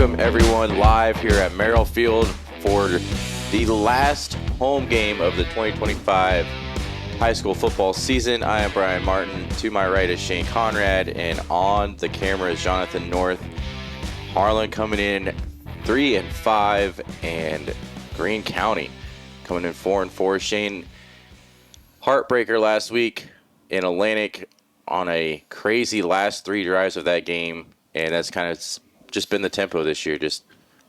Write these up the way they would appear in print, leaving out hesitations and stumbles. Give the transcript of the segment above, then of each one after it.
welcome everyone live here at Merrill Field for the last home game of the 2025 high school football season. I am Brian Martin. To my right is Shane Conrad, and on the camera is Jonathan North. Harlan coming in 3-5, and Greene County coming in 4-4. Shane, heartbreaker last week in Atlantic on a crazy last 3 drives of that game, and that's kind of just been the tempo this year, just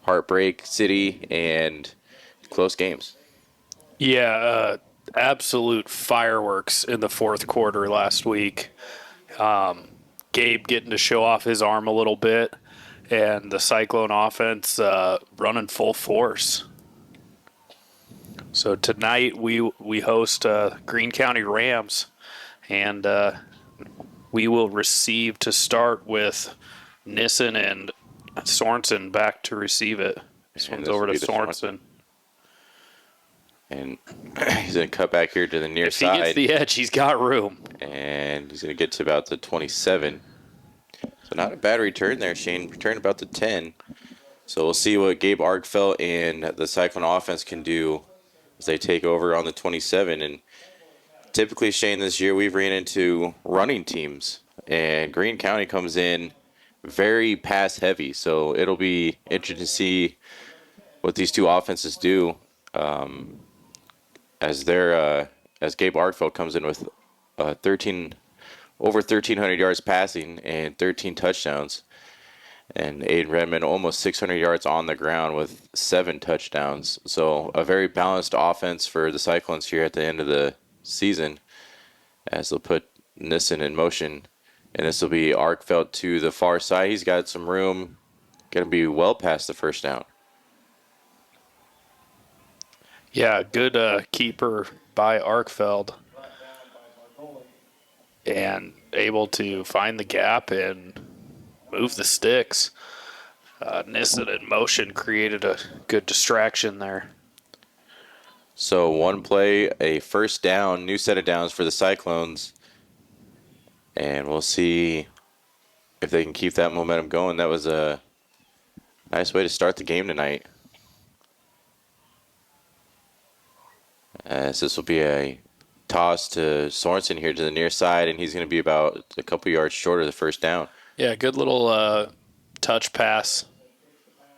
heartbreak city and close games. Yeah, absolute fireworks in the fourth quarter last week. Gabe getting to show off his arm a little bit, and the Cyclone offense running full force. So tonight we host Greene County Rams, and we will receive to start with Nissen and Sorensen back to receive it. This one's over to Sorensen. And he's going to cut back here to the near side. If he gets the edge, he's got room. And he's going to get to about the 27. So not a bad return there, Shane. Return about the 10. So we'll see what Gabe Arkfeld and the Cyclone offense can do as they take over on the 27. And typically, Shane, this year we've ran into running teams. And Greene County comes in very pass heavy. So it'll be interesting to see what these two offenses do. As Gabe Arkfeld comes in with over 1,300 yards passing and 13 touchdowns, and Aiden Redmond almost 600 yards on the ground with 7 touchdowns. So a very balanced offense for the Cyclones here at the end of the season, as they'll put Nissen in motion, and this will be Arkfeld to the far side. He's got some room, going to be well past the first down. Yeah, good keeper by Arkfeld, and able to find the gap and move the sticks. Nissen in motion created a good distraction there. So one play, a first down, new set of downs for the Cyclones, and we'll see if they can keep that momentum going. That was a nice way to start the game tonight. As this will be a toss to Sorensen here to the near side, and he's going to be about a couple yards short of the first down. Yeah, good little touch pass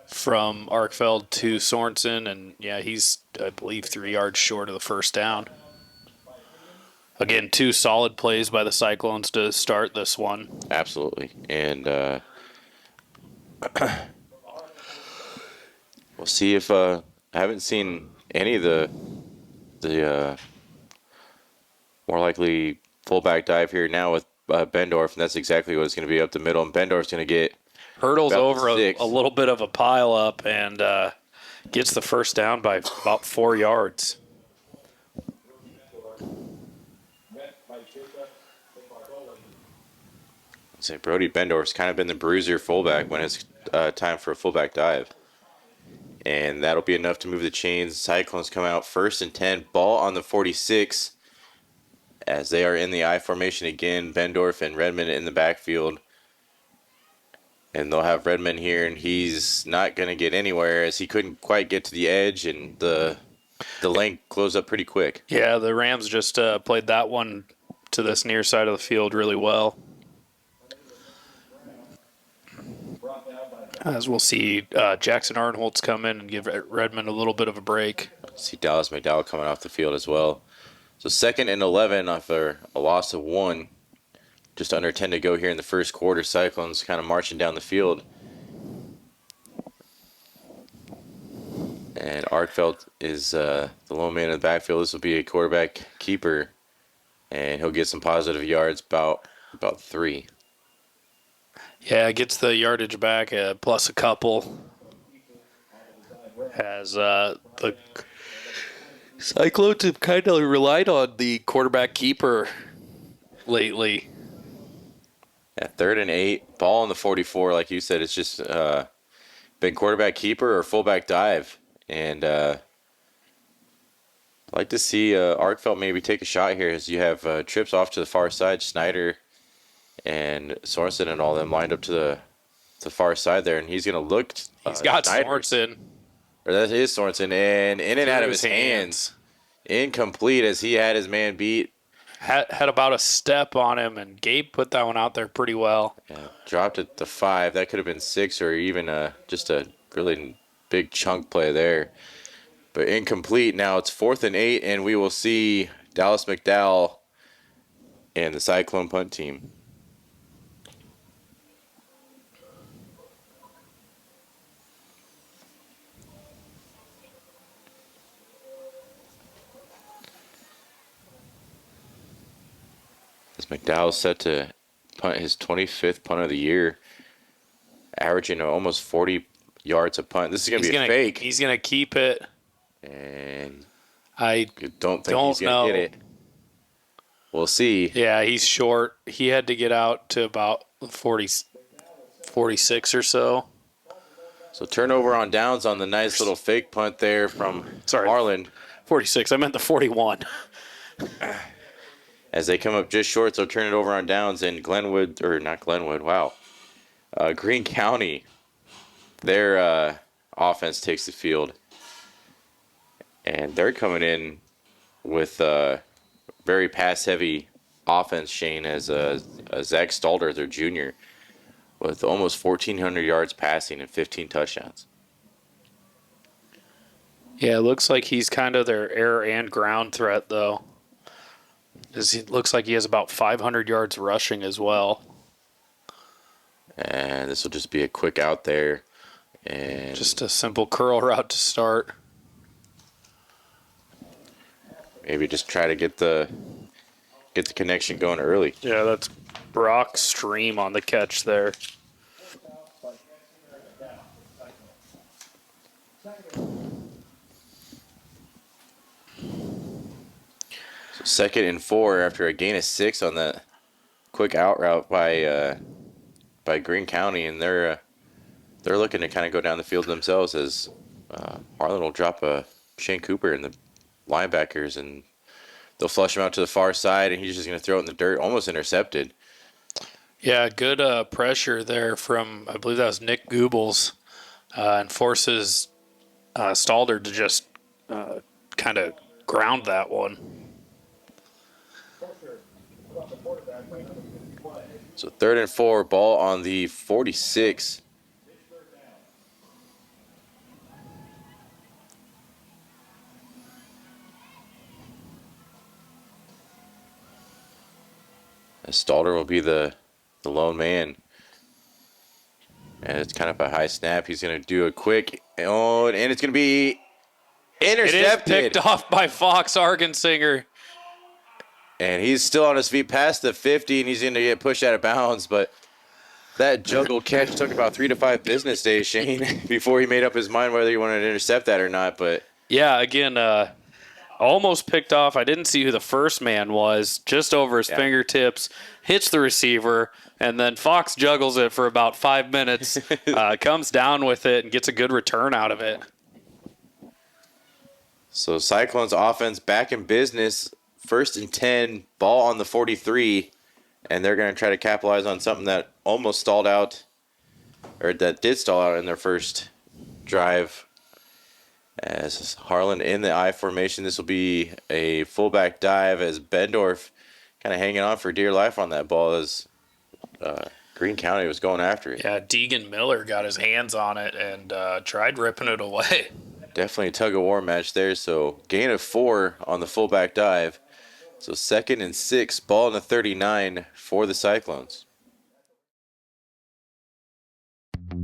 from Arkfeld to Sorensen, and yeah, he's, I believe, 3 yards short of the first down. Again, 2 solid plays by the Cyclones to start this one. Absolutely, and we'll see if I haven't seen any of the more likely fullback dive here now with Bendorf, and that's exactly what it's going to be up the middle. And Bendorf's going to get hurdles over a little bit of a pile up and gets the first down by about 4 yards. Say Brody Bendorf's kind of been the bruiser fullback when it's time for a fullback dive. And that'll be enough to move the chains. Cyclones come out 1st and 10. Ball on the 46 as they are in the I formation again. Bendorf and Redmond in the backfield. And they'll have Redmond here, and he's not going to get anywhere as he couldn't quite get to the edge, and the lane closed up pretty quick. Yeah, the Rams just played that one to this near side of the field really well. As we'll see Jackson Arnholtz come in and give Redmond a little bit of a break. See Dallas McDowell coming off the field as well. So 2nd and 11 after a loss of 1. Just under 10 to go here in the first quarter. Cyclones kind of marching down the field. And Arkfeld is the lone man in the backfield. This will be a quarterback keeper. And he'll get some positive yards, about 3. Yeah, gets the yardage back, plus a couple. Has the Cyclones have kind of relied on the quarterback keeper lately. At 3rd and 8, ball on the 44, like you said, it's just been quarterback keeper or fullback dive. And I'd like to see Arkfeld maybe take a shot here as you have trips off to the far side, Snyder and Sorensen and all them lined up to the far side there, and he's going to look. He's got Snyder's. Sorensen. Or that is Sorensen, and in and out of his hands. Incomplete as he had his man beat. Had about a step on him, and Gabe put that one out there pretty well. Yeah, dropped it to 5. That could have been 6 or even just a really big chunk play there. But incomplete. Now it's 4th and 8, and we will see Dallas McDowell and the Cyclone punt team. As McDowell's set to punt his 25th punt of the year, averaging almost 40 yards a punt. This is going to be a fake. He's going to keep it. And I don't think he's going to get it. We'll see. Yeah, he's short. He had to get out to about 46 or so. So turnover on downs on the nice little fake punt there from Harlan. 46. I meant the 41. As they come up just short, so turn it over on downs, and Greene County, their offense takes the field. And they're coming in with a very pass-heavy offense, Shane, as Zach Stalder, their junior, with almost 1,400 yards passing and 15 touchdowns. Yeah, it looks like he's kind of their air and ground threat, though. It looks like he has about 500 yards rushing as well. And this will just be a quick out there. And just a simple curl route to start. Maybe just try to get the connection going early. Yeah, that's Brock Stream on the catch there. So 2nd and 4 after a gain of 6 on that quick out route by Greene County, and they're looking to kind of go down the field themselves as Harlan will drop a Shane Cooper in the linebackers, and they'll flush him out to the far side, and he's just going to throw it in the dirt, almost intercepted. Yeah, good pressure there from, I believe that was Nick Goebbels, and forces Stalder to just kind of ground that one. So 3rd and 4, ball on the 46. As Stalder will be the lone man. And it's kind of a high snap. He's going to do a quick, and it's going to be intercepted. It is picked off by Fox Argensinger. And he's still on his feet past the 50, and he's going to get pushed out of bounds. But that juggle catch took about 3 to 5 business days, Shane, before he made up his mind whether he wanted to intercept that or not. But yeah, again, almost picked off. I didn't see who the first man was. Just over his fingertips, hits the receiver, and then Fox juggles it for about 5 minutes, comes down with it, and gets a good return out of it. So Cyclone's offense back in business. 1st and 10, ball on the 43, and they're going to try to capitalize on something that almost stalled out, or that did stall out in their first drive. As Harlan in the I formation, this will be a fullback dive as Bendorf kind of hanging on for dear life on that ball as Greene County was going after it. Yeah, Deegan Miller got his hands on it and tried ripping it away. Definitely a tug-of-war match there. So gain of 4 on the fullback dive. So 2nd and 6, ball in the 39 for the Cyclones.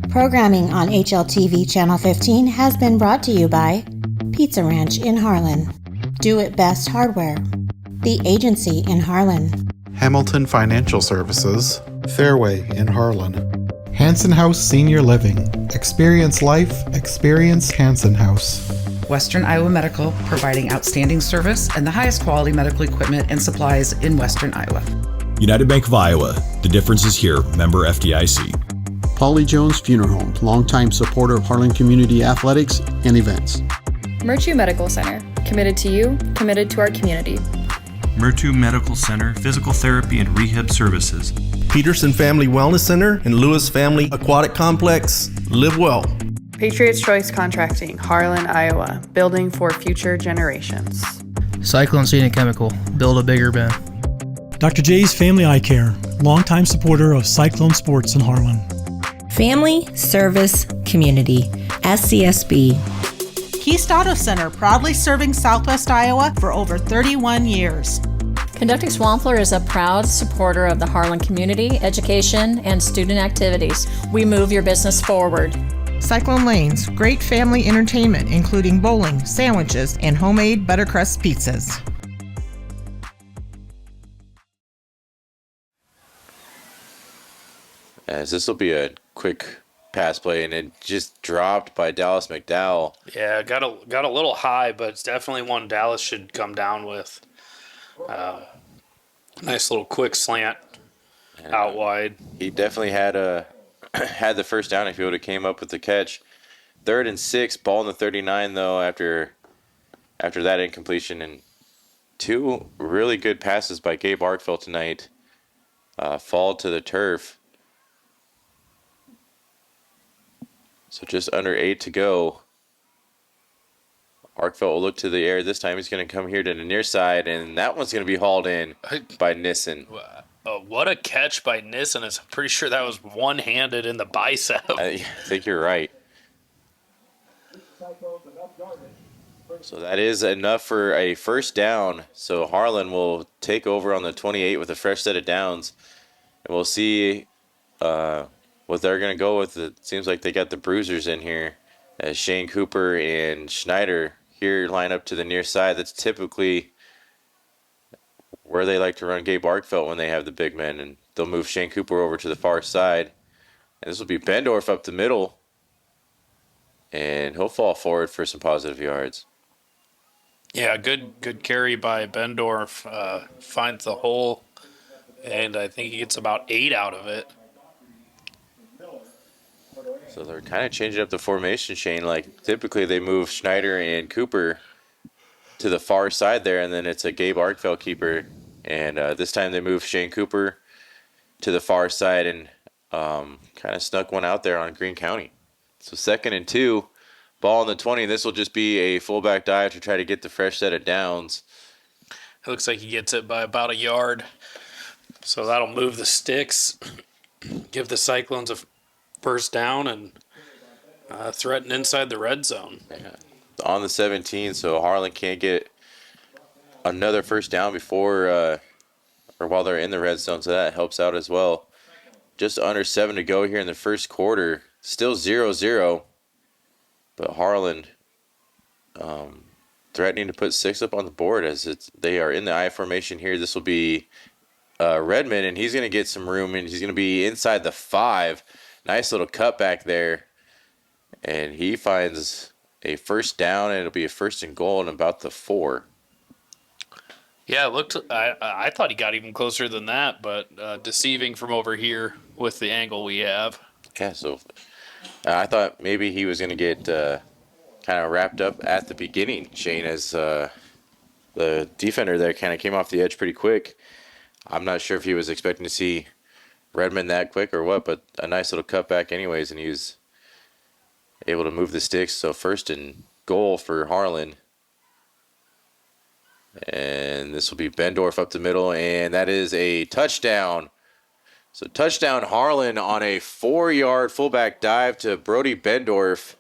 Programming on HLTV Channel 15 has been brought to you by Pizza Ranch in Harlan, Do It Best Hardware, The Agency in Harlan, Hamilton Financial Services, Fairway in Harlan, Hanson House Senior Living. Experience life, experience Hanson House. Western Iowa Medical, providing outstanding service and the highest quality medical equipment and supplies in Western Iowa. United Bank of Iowa, the difference is here, member FDIC. Paulie Jones Funeral Home, longtime supporter of Harlan Community Athletics and events. Murtu Medical Center, committed to you, committed to our community. Murtu Medical Center, physical therapy and rehab services. Peterson Family Wellness Center, and Lewis Family Aquatic Complex. Live well. Patriots Choice Contracting, Harlan, Iowa. Building for future generations. Cyclone Scenic and Chemical. Build a bigger bin. Dr. J's Family Eye Care, longtime supporter of Cyclone Sports in Harlan. Family Service Community, SCSB. Keast Auto Center, proudly serving Southwest Iowa for over 31 years. Conducting Swampler is a proud supporter of the Harlan community, education, and student activities. We move your business forward. Cyclone Lanes, great family entertainment, including bowling, sandwiches, and homemade buttercrust pizzas. As this will be a quick pass play, and it just dropped by Dallas McDowell. Yeah, got a little high, but it's definitely one Dallas should come down with. Nice little quick slant out wide. He definitely had the first down if he would have came up with the catch. 3rd and 6, ball in the 39 though after that incompletion, and 2 really good passes by Gabe Arkfeld tonight fall to the turf. So just under 8 to go. Arkfeld will look to the air. This time he's going to come here to the near side, and that one's going to be hauled in by Nissen. What a catch by Nissen. I'm pretty sure that was one-handed in the bicep. I think you're right. So that is enough for a first down. So Harlan will take over on the 28 with a fresh set of downs. And we'll see what they're going to go with. It seems like they got the bruisers in here. As Shane Cooper and Schneider here line up to the near side. That's typically where they like to run Gabe Arkfeld when they have the big men. And they'll move Shane Cooper over to the far side. And this will be Bendorf up the middle. And he'll fall forward for some positive yards. Yeah, good carry by Bendorf. Finds the hole, and I think he gets about 8 out of it. So they're kind of changing up the formation, Shane. Like typically they move Schneider and Cooper to the far side there, and then it's a Gabe Arkfeld keeper. And this time they move Shane Cooper to the far side and kind of snuck one out there on Greene County. So 2nd and 2, ball on the 20. This will just be a fullback dive to try to get the fresh set of downs. It looks like he gets it by about a yard. So that'll move the sticks, give the Cyclones a first down, and threaten inside the red zone. Yeah. On the 17, so Harlan can't get another first down before or while they're in the red zone, so that helps out as well. Just under 7 to go here in the first quarter. Still 0-0, but Harlan threatening to put 6 up on the board as they are in the I formation here. This will be Redmond, and he's going to get some room, and he's going to be inside the 5. Nice little cutback there, and he finds a first down, and it'll be a 1st and goal in about the 4. Yeah, it looked. I thought he got even closer than that, but deceiving from over here with the angle we have. Yeah, so I thought maybe he was going to get kind of wrapped up at the beginning, Shane, as the defender there kind of came off the edge pretty quick. I'm not sure if he was expecting to see Redmond that quick or what, but a nice little cutback anyways, and he was able to move the sticks. So 1st and goal for Harlan. And this will be Bendorf up the middle, and that is a touchdown. So touchdown Harlan on a 4-yard fullback dive to Brody Bendorf.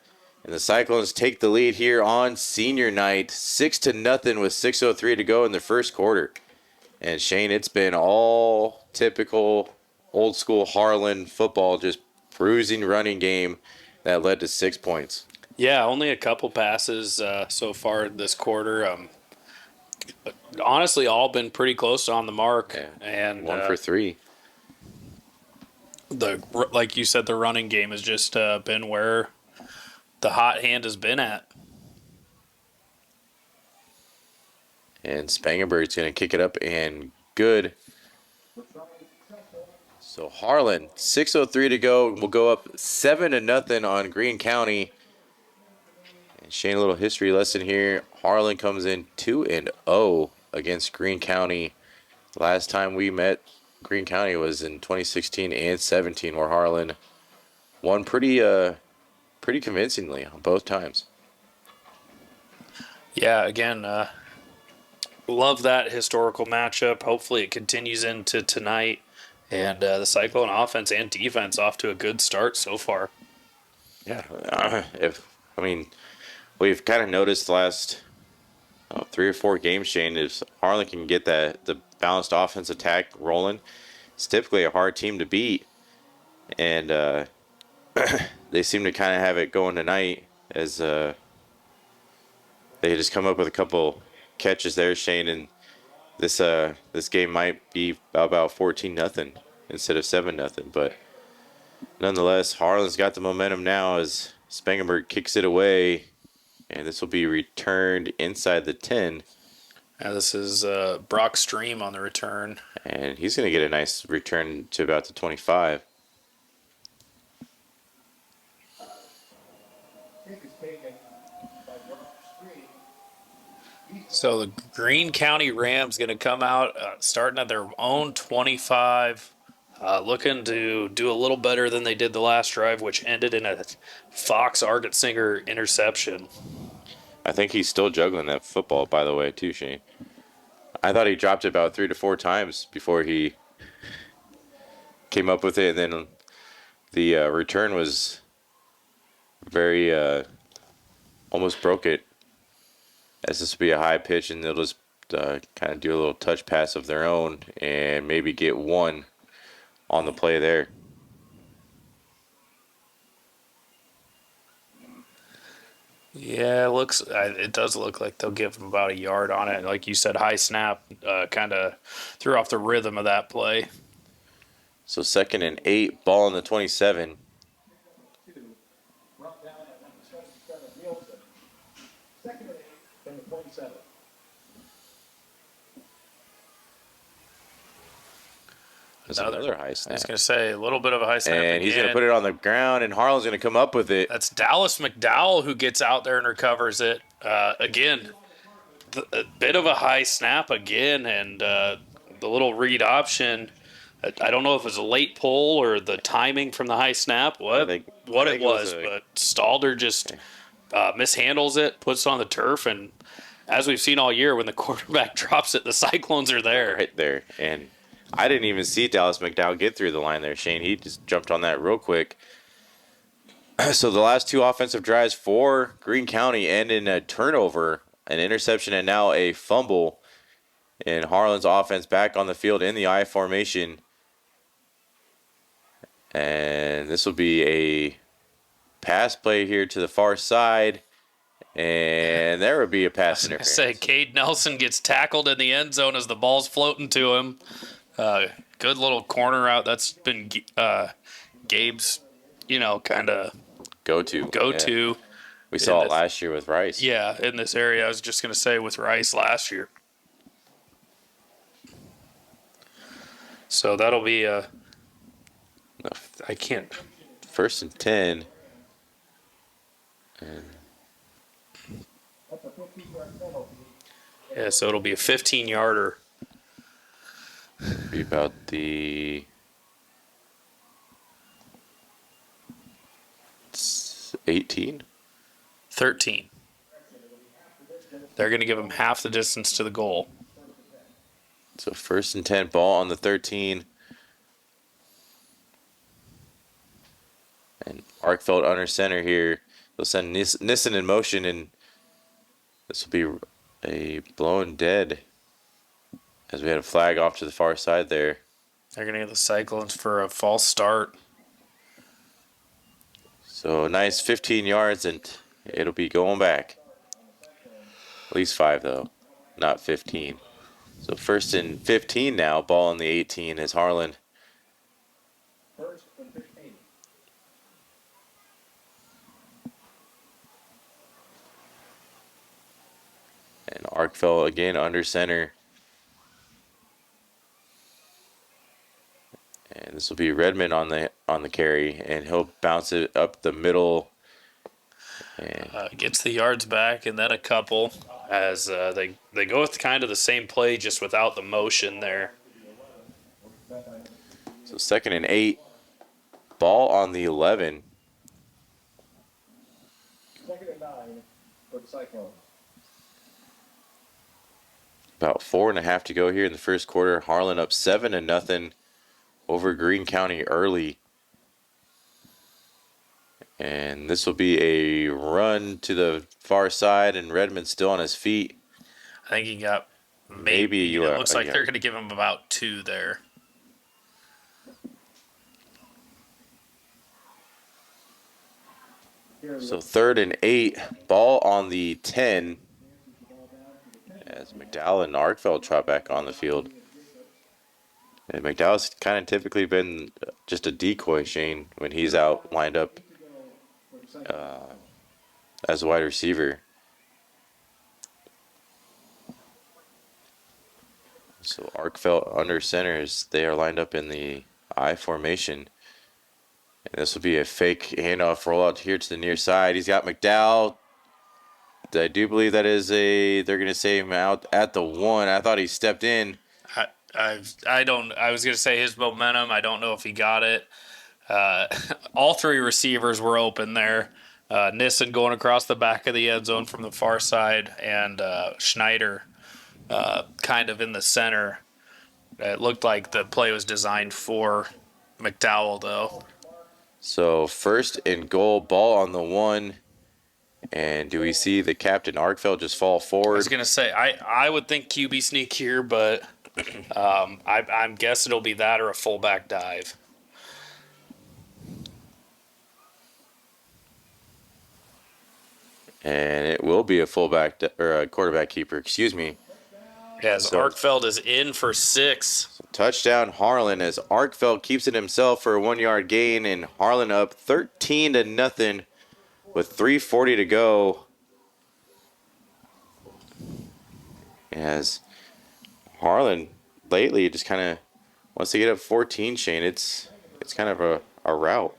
And the Cyclones take the lead here on senior night, 6-0 with 6:03 to go in the first quarter. And Shane, it's been all typical old school Harlan football, just bruising running game that led to 6 points. Yeah, only a couple passes so far this quarter. Honestly, all been pretty close on the mark. Yeah, and 1 for 3. Like you said, the running game has just been where the hot hand has been at. And Spangenberg's going to kick it up and good. So Harlan, 6:03 to go. We'll go up 7-0 on Greene County. And Shane, a little history lesson here. Harlan comes in 2-0 against Greene County. Last time we met, Greene County was in 2016 and 17, where Harlan won pretty convincingly on both times. Yeah, again, love that historical matchup. Hopefully it continues into tonight. And the Cyclone offense and defense off to a good start so far. Yeah, we've kind of noticed the last 3 or 4 games, Shane, if Harlan can get the balanced offense attack rolling, it's typically a hard team to beat. And they seem to kind of have it going tonight as they just come up with a couple catches there, Shane, and this game might be about 14-0 instead of 7-0. But nonetheless, Harlan's got the momentum now as Spangenberg kicks it away, and this will be returned inside the 10. This is Brock Stream on the return. And he's going to get a nice return to about the 25. So the Greene County Rams going to come out starting at their own 25, looking to do a little better than they did the last drive, which ended in a Fox Argetsinger interception. I think he's still juggling that football, by the way, too, Shane. I thought he dropped it about 3 to 4 times before he came up with it, and then the return was very almost broke it. As this will be a high pitch, and they'll just kind of do a little touch pass of their own and maybe get one on the play there. Yeah, it does look like they'll give him about a yard on it. Like you said, high snap kind of threw off the rhythm of that play. So 2nd and 8, ball on the 27. There's another high snap. I was going to say, a little bit of a high snap. And he's going to put it on the ground, and Harlan's going to come up with it. That's Dallas McDowell who gets out there and recovers it. Again, a bit of a high snap again, and the little read option. I don't know if it was a late pull or the timing from the high snap, what it was, but Stalder just mishandles it, puts it on the turf, and as we've seen all year, when the quarterback drops it, the Cyclones are there. Right there, and I didn't even see Dallas McDowell get through the line there, Shane. He just jumped on that real quick. So the last 2 offensive drives for Greene County end in a turnover, an interception, and now a fumble. And Harlan's offense back on the field in the I formation. And this will be a pass play here to the far side. And there would be a pass interference. Say Cade Nelson gets tackled in the end zone as the ball's floating to him. Good little corner out. That's been Gabe's, kind of go-to. Yeah. We saw it last year with Rice. Yeah, in this area. I was just going to say with Rice last year. So that'll be I can't. 1st and 10. And yeah, so it'll be a 15-yarder. Be about the 18? 13. They're going to give him half the distance to the goal. So 1st and 10, ball on the 13. And Arkfeld under center here. They'll send Nissen in motion, and this will be a blown dead as we had a flag off to the far side there. They're going to get the Cyclones for a false start. So a nice 15 yards, and it'll be going back. At least 5, though, not 15. So 1st and 15 now, ball on the 18 is Harlan. And Arkfeld again under center. And this will be Redmond on the carry, and he'll bounce it up the middle. And gets the yards back, and then a couple as they go with kind of the same play, just without the motion there. So 2nd and 8. Ball on the 11. 2nd and 9 for the Cyclone. About 4.5 to go here in the first quarter. Harlan up 7-0 over Greene County early. And this will be a run to the far side, and Redmond's still on his feet. I think he got maybe it looks like yeah. they're going to give him about 2 there. So 3rd and 8. Ball on the 10. As McDowell and Arkfeld trot back on the field. And McDowell's kind of typically been just a decoy, Shane, when he's out lined up as a wide receiver. So Arkfeld under center as they are lined up in the I formation. And this will be a fake handoff rollout here to the near side. He's got McDowell. I do believe that is they're going to say him out at the 1. I thought he stepped in. I was going to say his momentum. I don't know if he got it. All 3 receivers were open there. Nissen going across the back of the end zone from the far side, and Schneider kind of in the center. It looked like the play was designed for McDowell, though. So 1st and goal, ball on the 1. And do we see the captain Arkfeld just fall forward? I was going to say, I would think QB sneak here, but I'm guessing it'll be that or a fullback dive. And it will be a fullback or a quarterback keeper, excuse me. As Arkfeld is in for 6. Touchdown Harlan as Arkfeld keeps it himself for a 1-yard gain, and Harlan up 13-0 with 3:40 to go. As Harlan lately just kind of wants to get up 14, Shane. It's kind of a rout.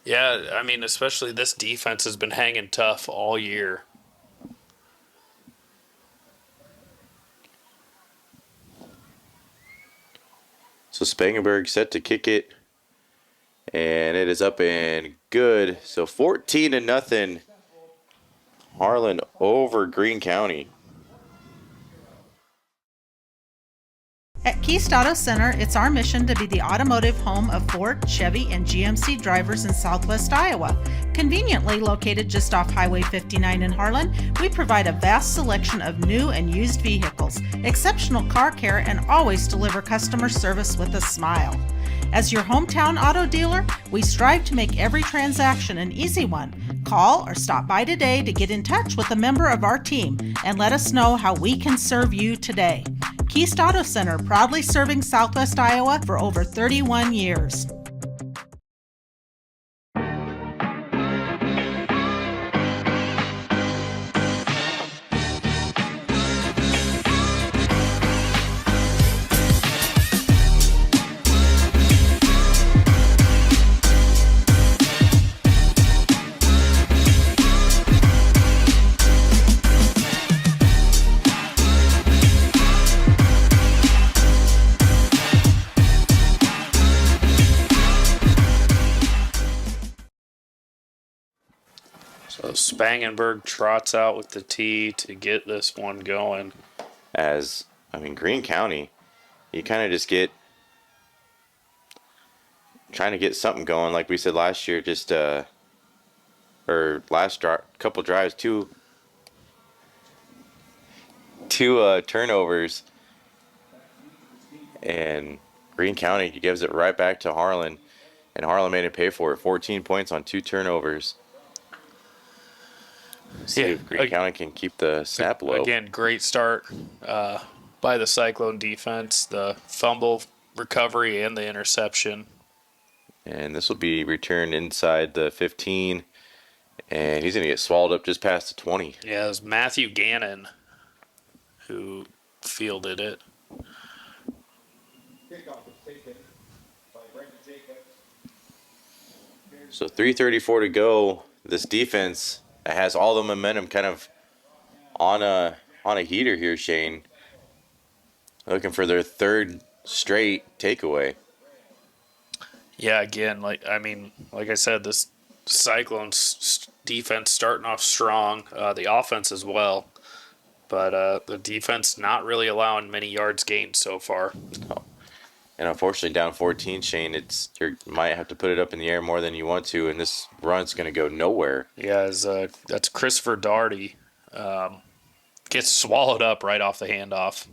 Yeah, I mean, especially this defense has been hanging tough all year. So Spangenberg set to kick it, and it is up and good. So 14-0, Harlan over Greene County. At Keast Auto Center, it's our mission to be the automotive home of Ford, Chevy, and GMC drivers in Southwest Iowa. Conveniently located just off Highway 59 in Harlan, we provide a vast selection of new and used vehicles, exceptional car care, and always deliver customer service with a smile. As your hometown auto dealer, we strive to make every transaction an easy one. Call or stop by today to get in touch with a member of our team and let us know how we can serve you today. Keast Auto Center, proudly serving Southwest Iowa for over 31 years. So Spangenberg trots out with the tee to get this one going. As, I mean, Greene County, you kind of just trying to get something going. Like we said last year, just, or last couple drives, two turnovers. And Greene County gives it right back to Harlan. And Harlan made it pay for it. 14 points on 2 turnovers. See if Greene County can keep the snap low. Again, great start by the Cyclone defense. The fumble recovery and the interception. And this will be returned inside the 15. And he's going to get swallowed up just past the 20. Yeah, it was Matthew Gannon who fielded it. So 3:34 to go. This defense has all the momentum kind of on a heater here, Shane. Looking for their 3rd straight takeaway. Yeah, again, like I said, this Cyclone's defense starting off strong. The offense as well, but the defense not really allowing many yards gained so far. Oh. And unfortunately, down 14, Shane, you might have to put it up in the air more than you want to, and this run's going to go nowhere. Yeah, that's Christopher Daugherty. Gets swallowed up right off the handoff.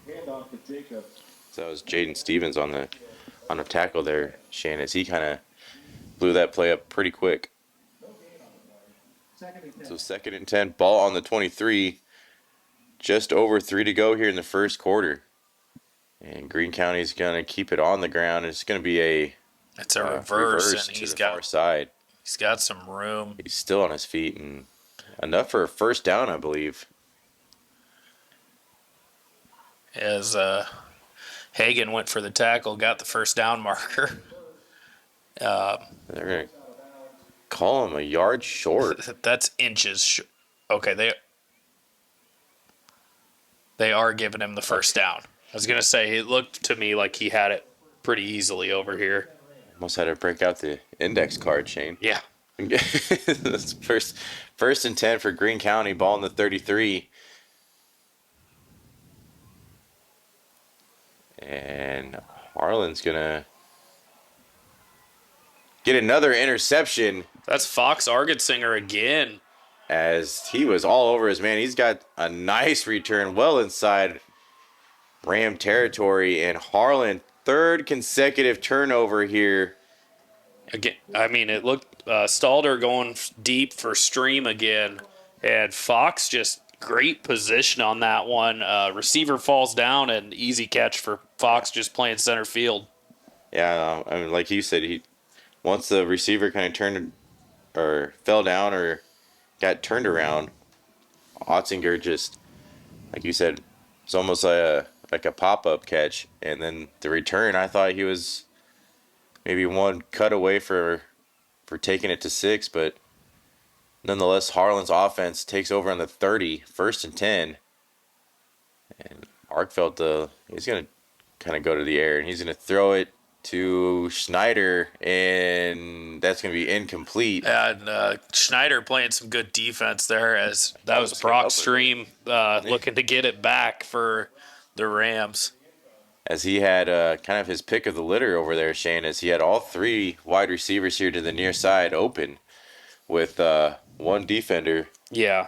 Handoff to Jacob. So that was Jaden Stevens on a tackle there, Shane, as he kind of blew that play up pretty quick. So 2nd and 10, ball on the 23. Just over 3 to go here in the first quarter. And Greene County's going to keep it on the ground. It's going to be a reverse and to the far side. He's got some room. He's still on his feet and enough for a first down, I believe. As Hagan went for the tackle, got the first down marker. They're going to call him a yard short. That's inches. Okay, they are giving him the first down. I was going to say, it looked to me like he had it pretty easily over here. Almost had to break out the index card, Shane. Yeah. That's first and 10 for Greene County, ball in the 33. And Harlan's going to get another interception. That's Fox Argetsinger again. As he was all over his man. He's got a nice return well inside Ram territory. And Harlan, 3rd consecutive turnover here. Again, it looked Stalder going deep for Stream again. And Fox just great position on that one. Receiver falls down and easy catch for Fox just playing center field. Yeah, like you said, once the receiver kind of turned or fell down or got turned around, Otzinger just, like you said, it's almost like a pop-up catch. And then the return, I thought he was maybe one cut away for taking it to 6, but nonetheless, Harlan's offense takes over on the 30, 1st and 10. And Arkfeld, he's going to kind of go to the air, and he's going to throw it to Schneider, and that's going to be incomplete. And Schneider playing some good defense there, as that was Brock Stream looking to get it back for the Rams. As he had kind of his pick of the litter over there, Shane, as he had all 3 wide receivers here to the near side open with one defender. Yeah.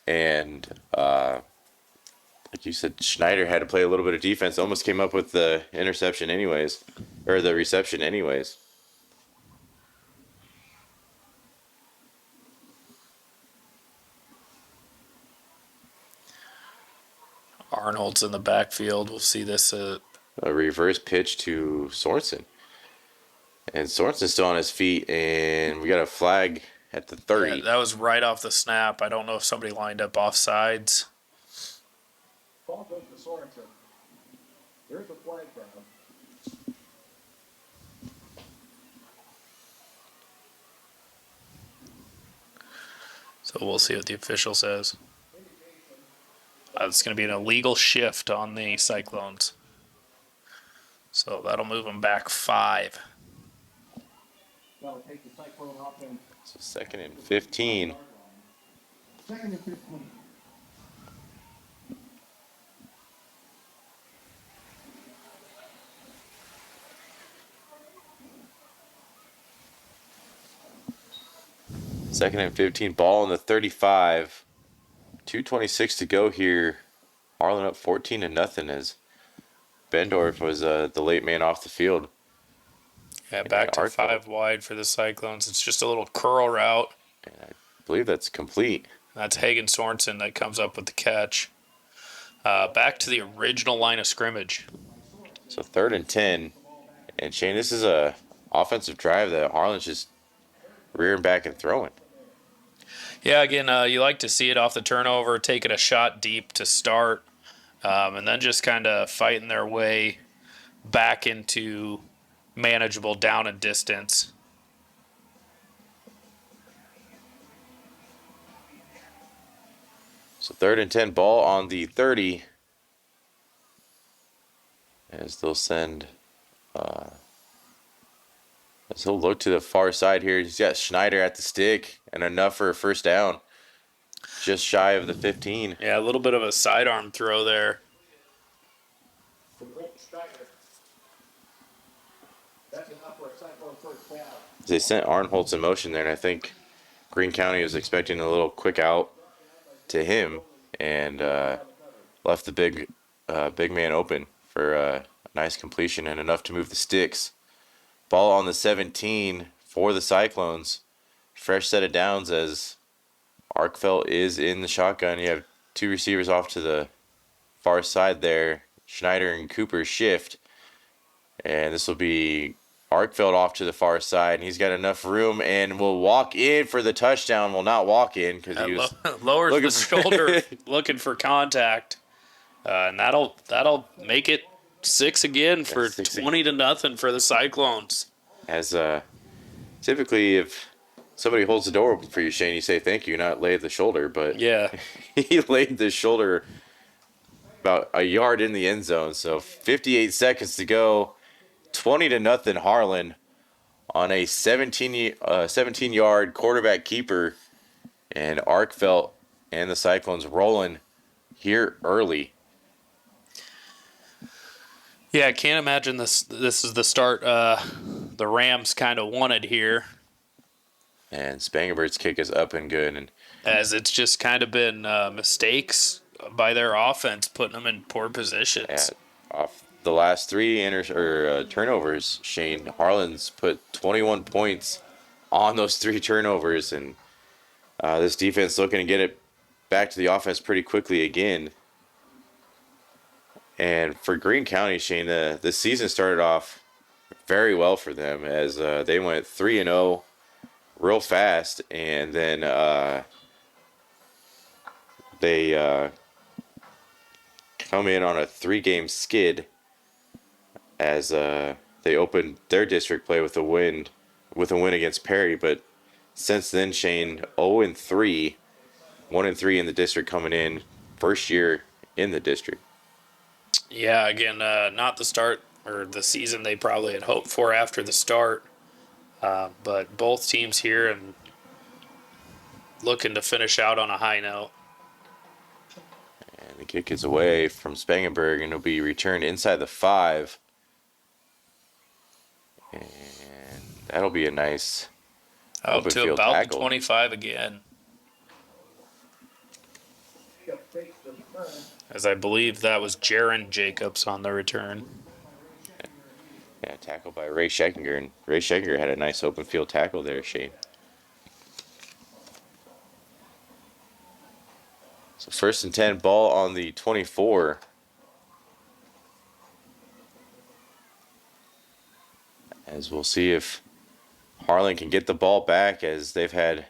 And like you said, Schneider had to play a little bit of defense. Almost came up with the interception anyways, or the reception anyways. Arnold's in the backfield. We'll see this. A reverse pitch to Sorensen. And Sorensen's still on his feet, and we got a flag at the 30. Yeah, that was right off the snap. I don't know if somebody lined up off sides. Ball goes to Sorensen. There's a flag down. So we'll see what the official says. It's going to be an illegal shift on the Cyclones. So that'll move them back 5. That'll take the Cyclone offense. So 2nd and 15. 2nd and 15. Second and 15, ball in the 35. 2:26 to go here. Harlan up 14-0 as Bendorf was the late man off the field. Yeah, back to 5 wide for the Cyclones. It's just a little curl route. And I believe that's complete. That's Hagen Sorensen that comes up with the catch. Back to the original line of scrimmage. So 3rd and 10. And Shane, this is a offensive drive that Harlan's just rearing back and throwing. Yeah, again, you like to see it off the turnover, taking a shot deep to start, and then just kind of fighting their way back into manageable down and distance. So 3rd and 10, ball on the 30. as they'll send. As he'll look to the far side here. He's got Schneider at the stick and enough for a first down. Just shy of the 15. Yeah, a little bit of a sidearm throw there. They sent Arnholtz in motion there, and I think Greene County was expecting a little quick out to him and left the big man open for a nice completion and enough to move the sticks. Ball on the 17 for the Cyclones. Fresh set of downs as Arkfeld is in the shotgun. You have two receivers off to the far side there. Schneider and Cooper shift. And this will be Arkfeld off to the far side. And he's got enough room and will walk in for the touchdown. Will not walk in because he was lowers the shoulder looking for contact. And that'll make it 6 again for 20-0 for the Cyclones. As typically if somebody holds the door open for you, Shane, you say thank you, not lay the shoulder. But yeah, he laid the shoulder about a yard in the end zone. So 58 seconds to go. 20-0 Harlan on a 17-yard quarterback keeper. And Arkfeld and the Cyclones rolling here early. Yeah, I can't imagine this is the start the Rams kind of wanted here. And Spangenberg's kick is up and good. And as it's just kind of been mistakes by their offense, putting them in poor positions. Yeah, off the last 3 turnovers, Shane, Harlan's put 21 points on those 3 turnovers. And this defense looking to get it back to the offense pretty quickly again. And for Greene County, Shane, the season started off very well for them as they went 3-0 real fast, and then they come in on a 3-game skid as they opened their district play with a win against Perry. But since then, Shane, 0-3, 1-3 in the district coming in, first year in the district. Yeah, again, not the start or the season they probably had hoped for after the start. But both teams here and looking to finish out on a high note. And the kick is away from Spangenberg, and it'll be returned inside the 5. And that'll be a nice open to field about tackle. The 25 again. As I believe that was Jaron Jacobs on the return. Yeah, tackled by Ray Scheckinger, and Ray Scheckinger had a nice open field tackle there, Shane. So 1st and 10, ball on the 24. As we'll see if Harlan can get the ball back, as they've had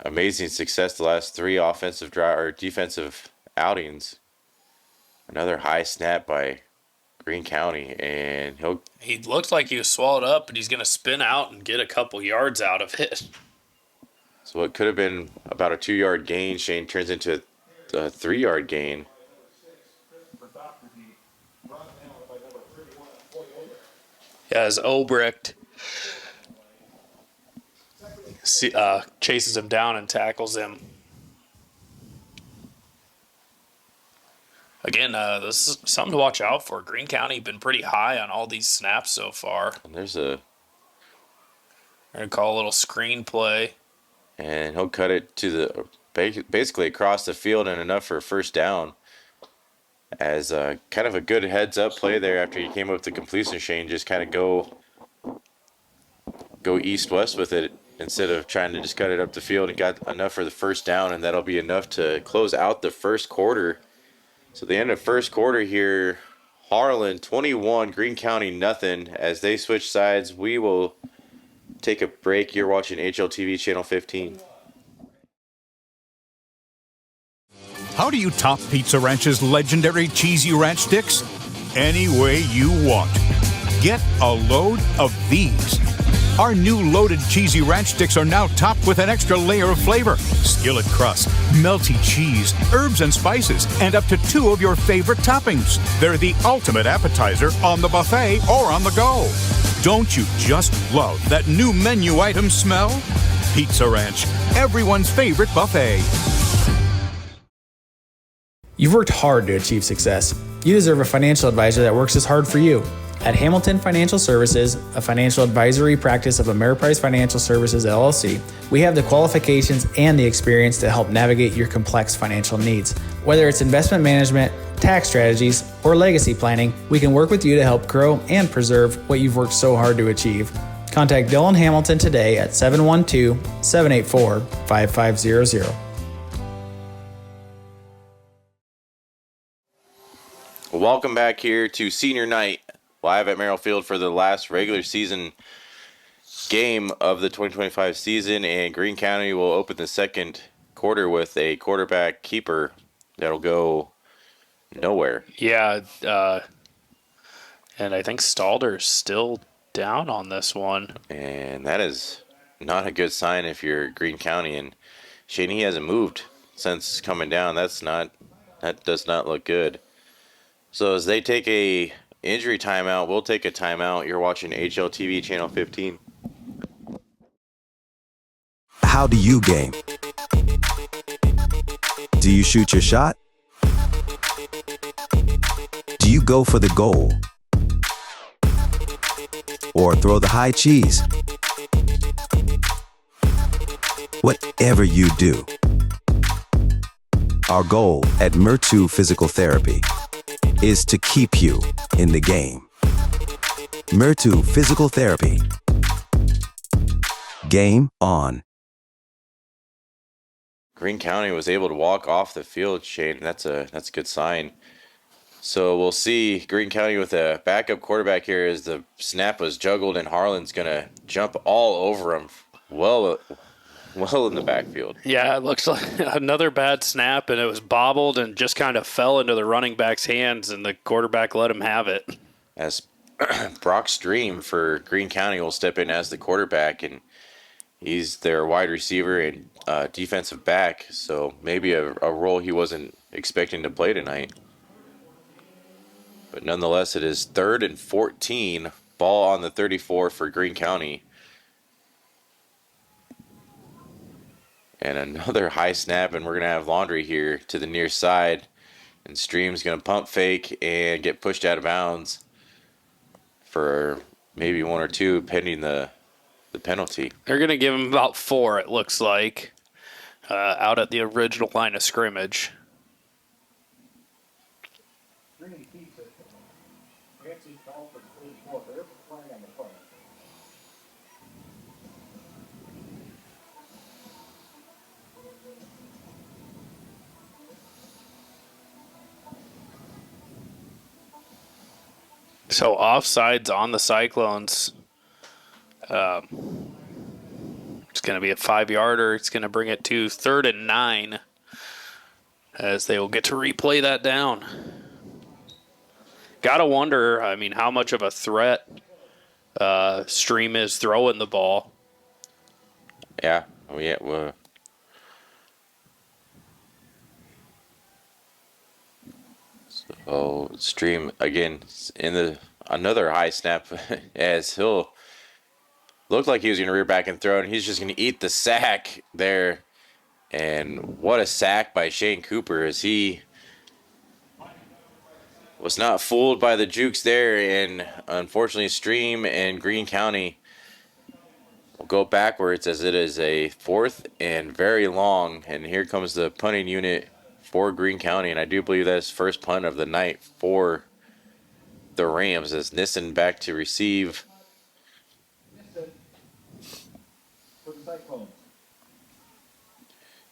amazing success the last 3 offensive defensive outings. Another high snap by Greene County, and he looked like he was swallowed up, but he's going to spin out and get a couple yards out of it. So what could have been about a 2-yard gain, Shane, turns into a 3-yard gain. Yeah, as Obrecht chases him down and tackles him. Again, this is something to watch out for. Greene County been pretty high on all these snaps so far. And there's They're going to call a little screen play. And he'll cut it to the basically across the field and enough for a first down. As kind of a good heads-up play there after he came up with the completion, Shane. Just kind of go east-west with it instead of trying to just cut it up the field. He got enough for the first down, and that'll be enough to close out the first quarter. So the end of first quarter here, Harlan 21, Greene County nothing. As they switch sides, we will take a break. You're watching HLTV Channel 15. How do you top Pizza Ranch's legendary cheesy ranch sticks? Any way you want. Get a load of these. Our new loaded cheesy ranch sticks are now topped with an extra layer of flavor. Skillet crust, melty cheese, herbs and spices, and up to 2 of your favorite toppings. They're the ultimate appetizer on the buffet or on the go. Don't you just love that new menu item smell? Pizza Ranch, everyone's favorite buffet. You've worked hard to achieve success. You deserve a financial advisor that works as hard for you. At Hamilton Financial Services, a financial advisory practice of Ameriprise Financial Services, LLC, we have the qualifications and the experience to help navigate your complex financial needs. Whether it's investment management, tax strategies, or legacy planning, we can work with you to help grow and preserve what you've worked so hard to achieve. Contact Dylan Hamilton today at 712-784-5500. Welcome back here to Senior Night, live at Merrill Field for the last regular season game of the 2025 season, and Greene County will open the second quarter with a quarterback keeper that'll go nowhere. Yeah, and I think Stalder's still down on this one. And that is not a good sign if you're Greene County, and Shane, he hasn't moved since coming down. That does not look good. So as they take a injury timeout, we'll take a timeout. You're watching HLTV Channel 15. How do you game? Do you shoot your shot? Do you go for the goal? Or throw the high cheese? Whatever you do, our goal at Murtu Physical Therapy is to keep you in the game. Murtu Physical Therapy. Game on. Greene County was able to walk off the field, Shane. That's a good sign. So we'll see Greene County with a backup quarterback here as the snap was juggled, and Harlan's going to jump all over him well in the backfield. Yeah, it looks like another bad snap, and it was bobbled and just kind of fell into the running back's hands, and the quarterback let him have it. As Brock Stream for Greene County will step in as the quarterback, and he's their wide receiver and defensive back, so maybe a role he wasn't expecting to play tonight. But nonetheless, it is 3rd and 14, ball on the 34 for Greene County. And another high snap, and we're going to have Laundry here to the near side. And Stream's going to pump fake and get pushed out of bounds for maybe 1 or 2, pending the penalty. They're going to give him about 4, it looks like, out at the original line of scrimmage. So offsides on the Cyclones. It's going to be a 5-yarder. It's going to bring it to 3rd and 9 as they will get to replay that down. Got to wonder, how much of a threat Stream is throwing the ball. Yeah. So Stream again in another high snap as he'll look like he was going to rear back and throw, and he's just going to eat the sack there. And what a sack by Shane Cooper, as he was not fooled by the jukes there. And unfortunately, Stream and Greene County will go backwards as it is a 4th and very long. And here comes the punting unit for Greene County, and I do believe that's first punt of the night for the Rams as Nissen back to receive.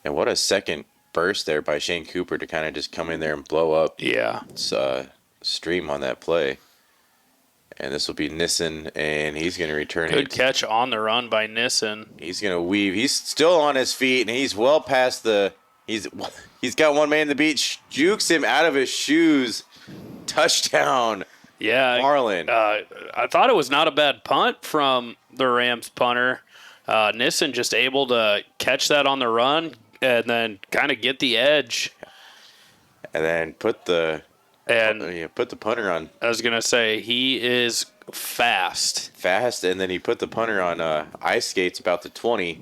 And what a second burst there by Shane Cooper to kind of just come in there and blow up Stream on that play. And this will be Nissen, and he's going to return it. Good catch on the run by Nissen. He's going to weave. He's still on his feet, and he's well past the – he's got one man in the beat, jukes him out of his shoes. Touchdown. Yeah. Harlan. I thought it was not a bad punt from the Rams punter. Nissen just able to catch that on the run and then kind of get the edge. And then put the punter on. I was going to say, he is fast. And then he put the punter on ice skates about the 20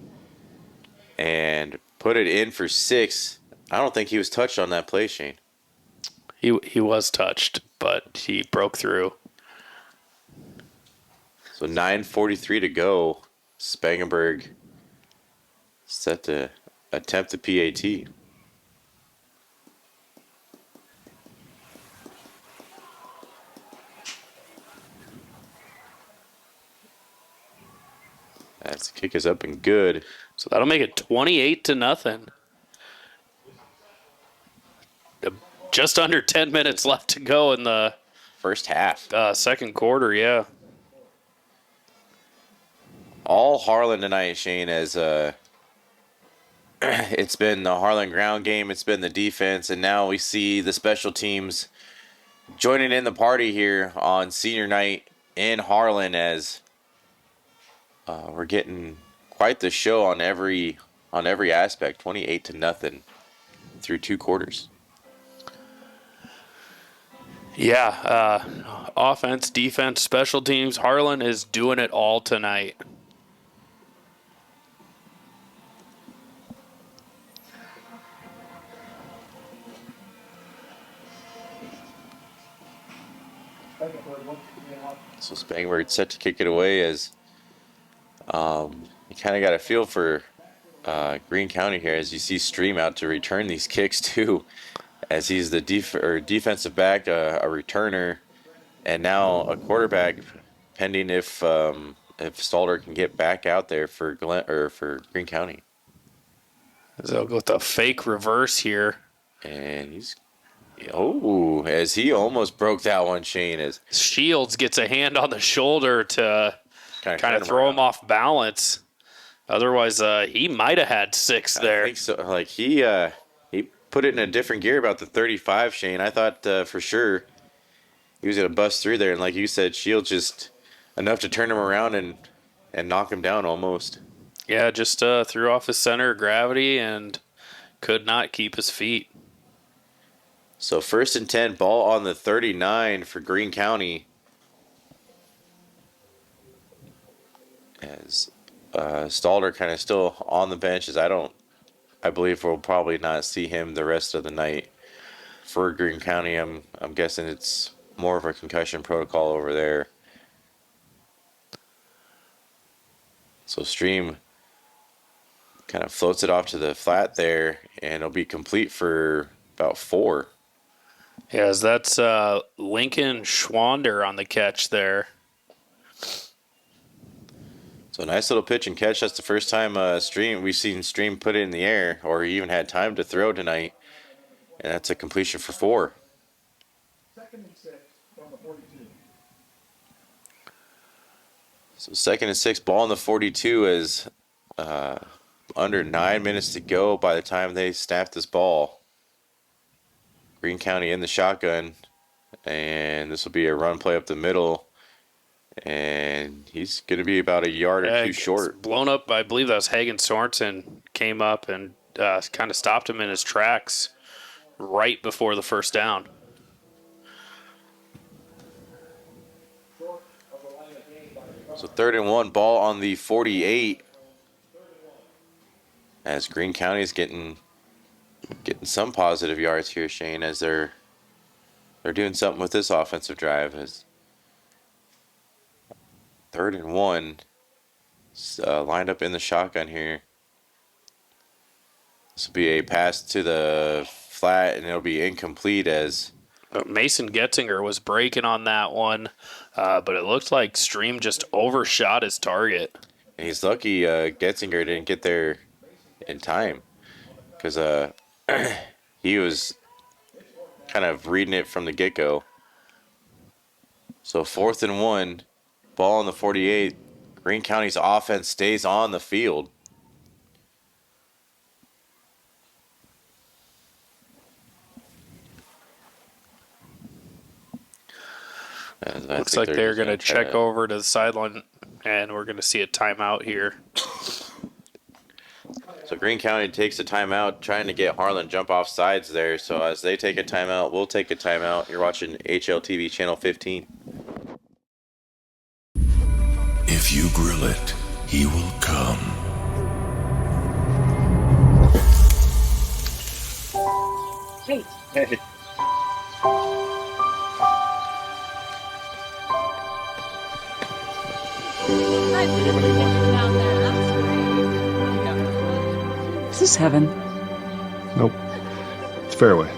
and put it in for 6. I don't think he was touched on that play, Shane. He was touched, but he broke through. So 9:43 to go. Spangenberg set to attempt the PAT. That's the kick is up and good. So that'll make it 28-0. Just under 10 minutes left to go in the first half. Second quarter, yeah. All Harlan tonight, Shane, as it's been the Harlan ground game, it's been the defense, and now we see the special teams joining in the party here on senior night in Harlan as we're getting quite the show on every aspect. 28-0 through 2 quarters. Yeah, offense, defense, special teams. Harlan is doing it all tonight. So Spangenberg set to kick it away as you kind of got a feel for Greene County here as you see Stream out to return these kicks too, as he's the defensive back, a returner, and now a quarterback, pending if Stalder can get back out there for for Greene County. They'll go with a fake reverse here, and as he almost broke that one, Shane, as Shields gets a hand on the shoulder to kind of throw him off balance. Otherwise, he might have had 6 there. I think so. Like he put it in a different gear about the 35, Shane. I thought for sure he was going to bust through there. And like you said, Shields just enough to turn him around and knock him down almost. Yeah, just threw off his center of gravity and could not keep his feet. So 1st and 10, ball on the 39 for Greene County. As Stalder kind of still on the bench, as I believe we'll probably not see him the rest of the night for Greene County. I'm guessing it's more of a concussion protocol over there. So Stream kind of floats it off to the flat there, and it'll be complete for about 4. Yes, that's Lincoln Schwander on the catch there. So nice little pitch and catch. That's the first time we've seen Stream put it in the air, or he even had time to throw tonight. And that's a completion for 4. 2nd and 6 from the 42. So 2nd and 6, ball on the 42 is under 9 minutes to go by the time they snap this ball. Greene County in the shotgun, and this will be a run play up the middle, and he's going to be about a yard or 2 short. Blown up, I believe that was Hagen Sorensen came up and kind of stopped him in his tracks right before the first down. So 3rd and 1, ball on the 48, as Greene County is getting some positive yards here, Shane, as they're doing something with this offensive drive. As 3rd and 1, lined up in the shotgun here. This will be a pass to the flat, and it'll be incomplete as Mason Getzinger was breaking on that one, but it looked like Stream just overshot his target. And he's lucky Getzinger didn't get there in time, because he was kind of reading it from the get-go. So 4th and 1, ball on the 48. Greene County's offense stays on the field. Looks like they're going to check over to the sideline And we're going to see a timeout here. So Greene County takes a timeout, trying to get Harlan jump off sides there. So as they take a timeout, we'll take a timeout. You're watching HLTV Channel 15. If you grill it, he will come. Hey. Is this heaven? Nope. It's fairway.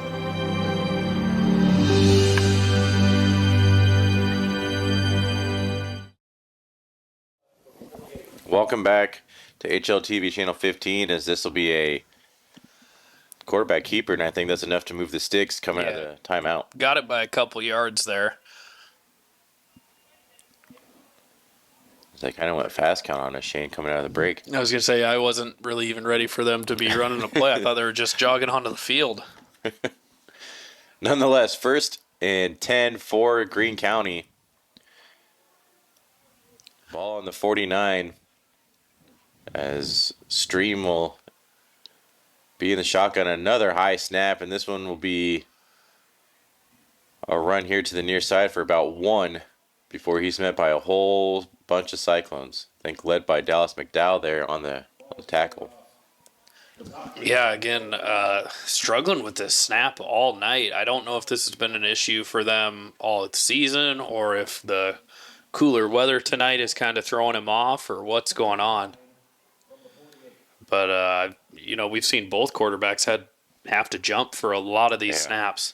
Welcome back to HLTV Channel 15, as this will be a quarterback keeper, and I think that's enough to move the sticks coming out of the timeout. Got it by a couple yards there. They kind of went fast count on us, Shane, coming out of the break. I was going to say, I wasn't really even ready for them to be running a play. I thought they were just jogging onto the field. Nonetheless, 1st and 10 for Greene County. Ball on the 49 as Stream will be in the shotgun. Another high snap, and this one will be a run here to the near side for about 1 before he's met by a whole bunch of Cyclones. I think led by Dallas McDowell there on the tackle. Yeah, again, struggling with this snap all night. I don't know if this has been an issue for them all season or if the cooler weather tonight is kind of throwing him off or what's going on. But, we've seen both quarterbacks have to jump for a lot of these snaps.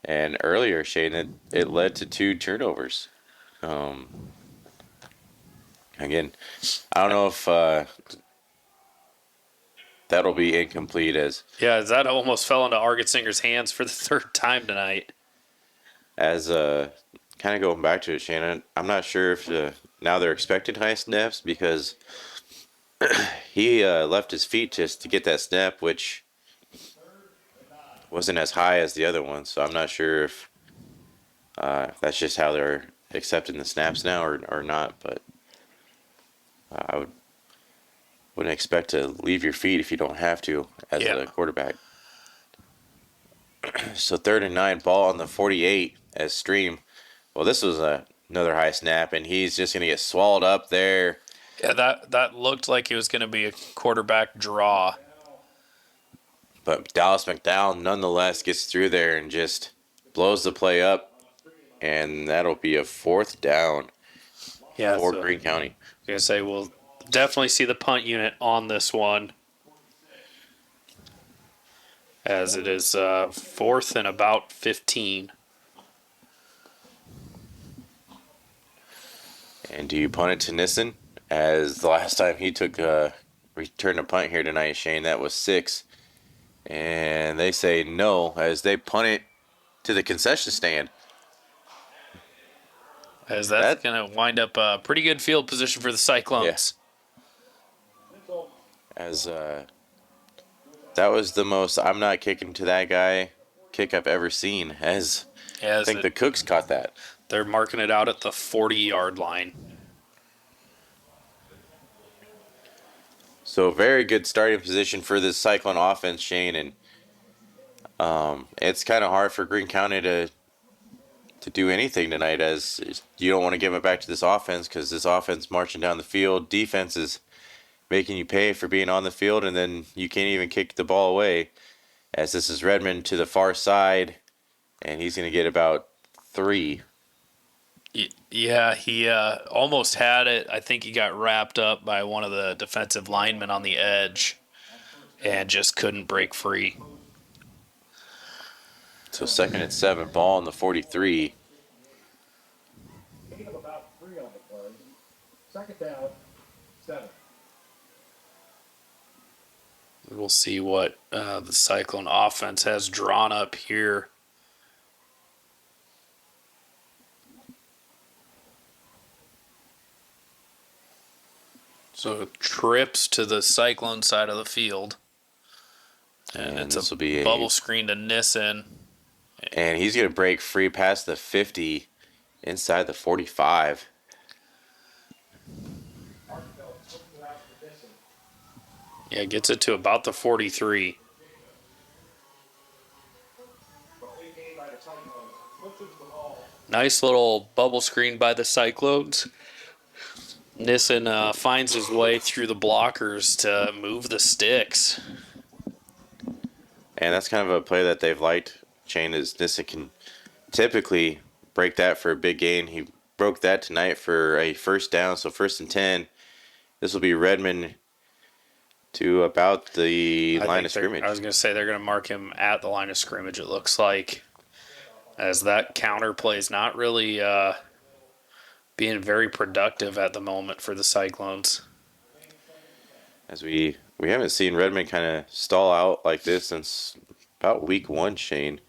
And earlier, Shane, it led to 2 turnovers. Again, I don't know if that'll be incomplete as... Yeah, that almost fell into Argetsinger's hands for the 3rd time tonight. As kind of going back to it, Shannon, I'm not sure if now they're expecting high snaps because he left his feet just to get that snap, which wasn't as high as the other one. So I'm not sure if that's just how they're accepting the snaps now or not. But I wouldn't expect to leave your feet if you don't have to as a quarterback. So 3rd and 9, ball on the 48 as Stream. Well, this was another high snap, and he's just going to get swallowed up there. Yeah, that looked like it was going to be a quarterback draw. But Dallas McDowell nonetheless gets through there and just blows the play up, and that'll be a 4th down for Greene County. I was going to say, we'll definitely see the punt unit on this one, as it is 4th and about 15. And do you punt it to Nissen? As the last time he took returned a punt here tonight, Shane, that was 6. And they say no as they punt it to the concession stand. As that's going to wind up a pretty good field position for the Cyclones. Yeah. As that was the most I'm not kicking to that guy kick I've ever seen. As I think the Cooks caught that. They're marking it out at the 40-yard line. So very good starting position for this Cyclone offense, Shane, and it's kind of hard for Greene County to do anything tonight, as you don't want to give it back to this offense because this offense marching down the field. Defense is making you pay for being on the field, and then you can't even kick the ball away, as this is Redmond to the far side, and he's going to get about 3. Yeah, he almost had it. I think he got wrapped up by one of the defensive linemen on the edge and just couldn't break free. So 2nd and 7, ball on the 43. Gain of about 3 on the play. 2nd down, 7. We'll see what the Cyclone offense has drawn up here. So trips to the Cyclone side of the field. And it's a bubble screen to Nissen. And he's going to break free past the 50 inside the 45. Yeah, gets it to about the 43. Nice little bubble screen by the Cyclones. Nissen finds his way through the blockers to move the sticks. And that's kind of a play that they've liked. Shane is Nissen can typically break that for a big gain. He broke that tonight for a first down, so 1st and 10. This will be Redmond to about the line of scrimmage. I was going to say they're going to mark him at the line of scrimmage, it looks like, as that counter play is not really being very productive at the moment for the Cyclones. As we haven't seen Redmond kind of stall out like this since about week 1, Shane.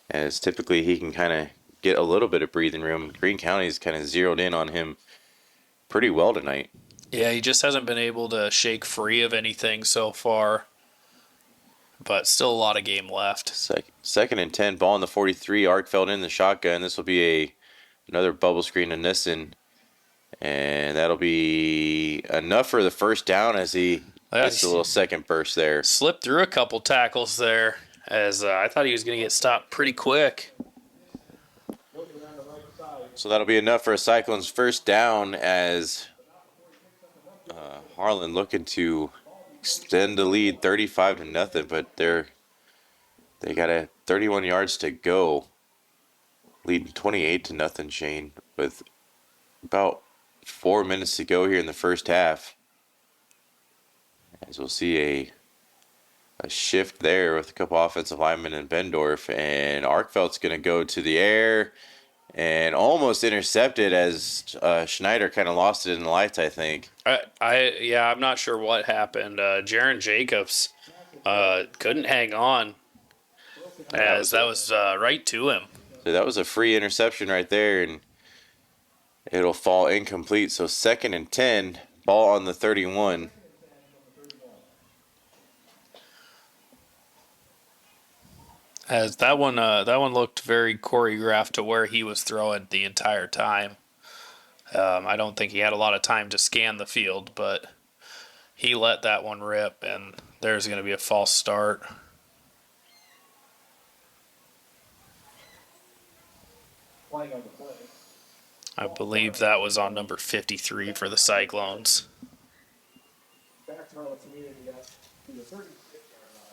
As typically he can kind of get a little bit of breathing room. Greene County's kind of zeroed in on him pretty well tonight. Yeah, he just hasn't been able to shake free of anything so far. But still a lot of game left. 2nd and 10, ball in the 43. Arkfeld in the shotgun. This will be another bubble screen to Nissen. And that'll be enough for the first down as he gets a little second burst there. Slipped through a couple tackles there, as I thought he was going to get stopped pretty quick. So that'll be enough for a Cyclones first down as Harlan looking to extend the lead 35-0, but they got 31 yards to go, leading 28-0, Shane, with about 4 minutes to go here in the first half. As we'll see a shift there with a couple offensive linemen in Bendorf, and Arkfeld's going to go to the air and almost intercepted as Schneider kind of lost it in the lights, I think. I'm not sure what happened. Jaron Jacobs couldn't hang on, as that was right to him. So that was a free interception right there, and it'll fall incomplete. So 2nd and 10, ball on the 31. As that one looked very choreographed to where he was throwing the entire time. I don't think he had a lot of time to scan the field, but he let that one rip, and there's going to be a false start. I believe that was on number 53 for the Cyclones. Back to Harlan Community to the 36-yard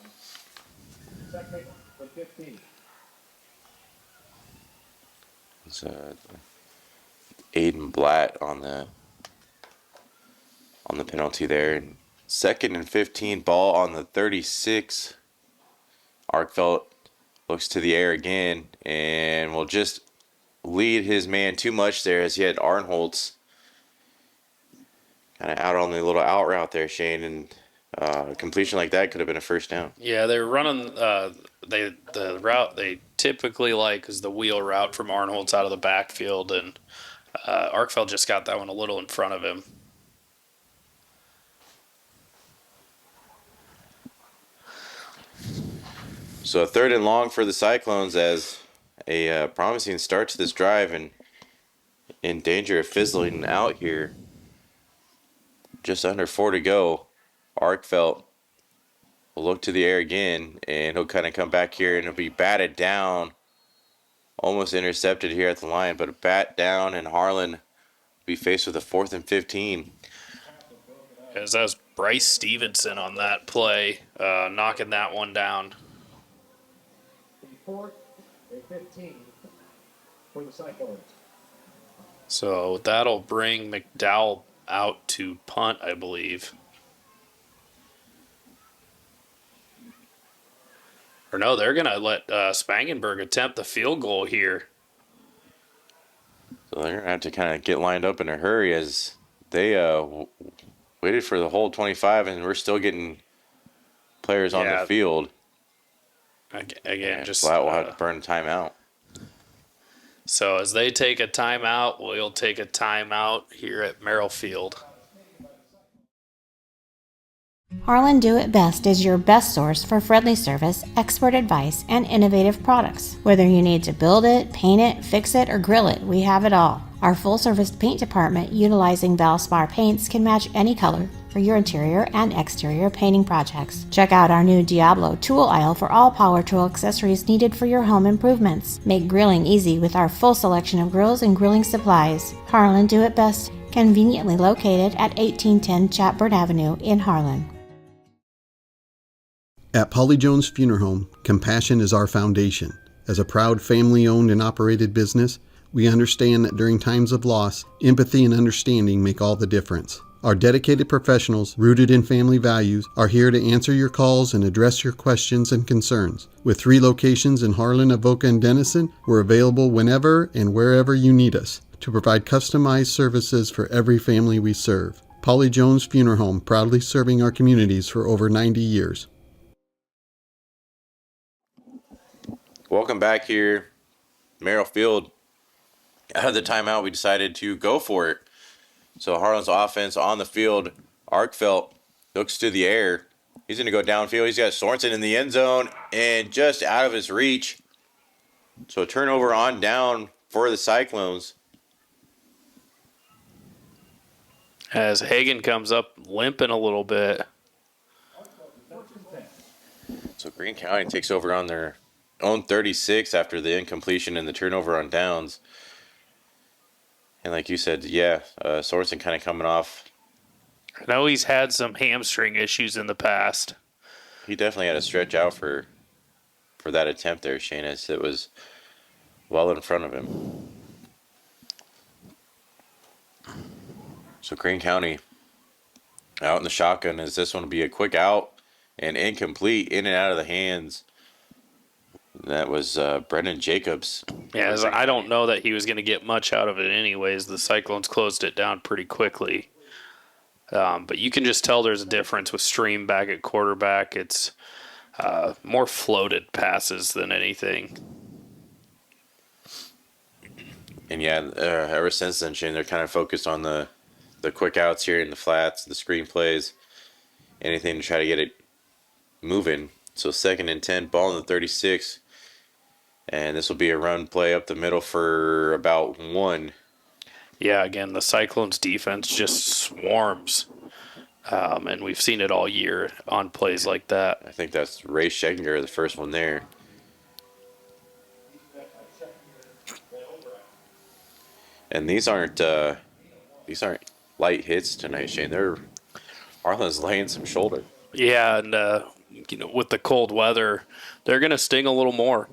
line. Second for 15. It's Aiden Blatt on the penalty there. 2nd and 15, ball on the 36. Arkfeld looks to the air again and will just lead his man too much there, as he had Arnholtz kind of out on the little out route there, Shane, and a completion like that could have been a first down. Yeah, they were running the route they typically like is the wheel route from Arnholtz out of the backfield, and Arkfeld just got that one a little in front of him. So 3rd and long for the Cyclones, as a promising start to this drive and in danger of fizzling out here. Just under 4 to go. Arkfeld will look to the air again, and he'll kind of come back here, and he'll be batted down. Almost intercepted here at the line, but a bat down, and Harlan will be faced with a 4th and 15. As that was Bryce Stevenson on that play, knocking that one down. 4th and 15 for the Cyclones. So that'll bring McDowell out to punt, I believe. Or no, they're going to let Spangenberg attempt the field goal here. So they're going to have to kind of get lined up in a hurry, as they waited for the whole 25, and we're still getting players on the field. Again, just Blatt will have to burn a timeout. So as they take a timeout, we'll take a timeout here at Merrill Field. Harlan Do It Best is your best source for friendly service, expert advice, and innovative products. Whether you need to build it, paint it, fix it, or grill it, we have it all. Our full-service paint department, utilizing Valspar paints, can match any color for your interior and exterior painting projects. Check out our new Diablo tool aisle for all power tool accessories needed for your home improvements. Make grilling easy with our full selection of grills and grilling supplies. Harlan Do It Best, conveniently located at 1810 Chatburn Avenue in Harlan. At Polly Jones Funeral Home, compassion is our foundation. As a proud family-owned and operated business, we understand that during times of loss, empathy and understanding make all the difference. Our dedicated professionals, rooted in family values, are here to answer your calls and address your questions and concerns. With 3 locations in Harlan, Avoca, and Denison, we're available whenever and wherever you need us to provide customized services for every family we serve. Polly Jones Funeral Home, proudly serving our communities for over 90 years. Welcome back here, Merrill Field. Out of the timeout, we decided to go for it. So Harlan's offense on the field. Arkfeld looks to the air. He's going to go downfield. He's got Sorensen in the end zone and just out of his reach. So a turnover on down for the Cyclones. As Hagan comes up limping a little bit. So Greene County takes over on their own 36 after the incompletion and the turnover on downs. And like you said, Sorensen kind of coming off. I know he's had some hamstring issues in the past. He definitely had to stretch out for that attempt there, Shane, as it was well in front of him. So Greene County out in the shotgun, as this one will be a quick out and incomplete, in and out of the hands. That was Brendan Jacobs. Yeah, I don't know that he was going to get much out of it anyways. The Cyclones closed it down pretty quickly. But you can just tell there's a difference with Stream back at quarterback. It's more floated passes than anything. And ever since then, Shane, they're kind of focused on the quick outs here in the flats, the screen plays, anything to try to get it moving. So 2nd and 10, ball in the 36. And this will be a run play up the middle for about 1. Yeah, again, the Cyclones defense just swarms. And we've seen it all year on plays like that. I think that's Ray Schenger, the first one there. And these aren't light hits tonight, Shane. Harlan's laying some shoulder. Yeah, and with the cold weather, they're going to sting a little more.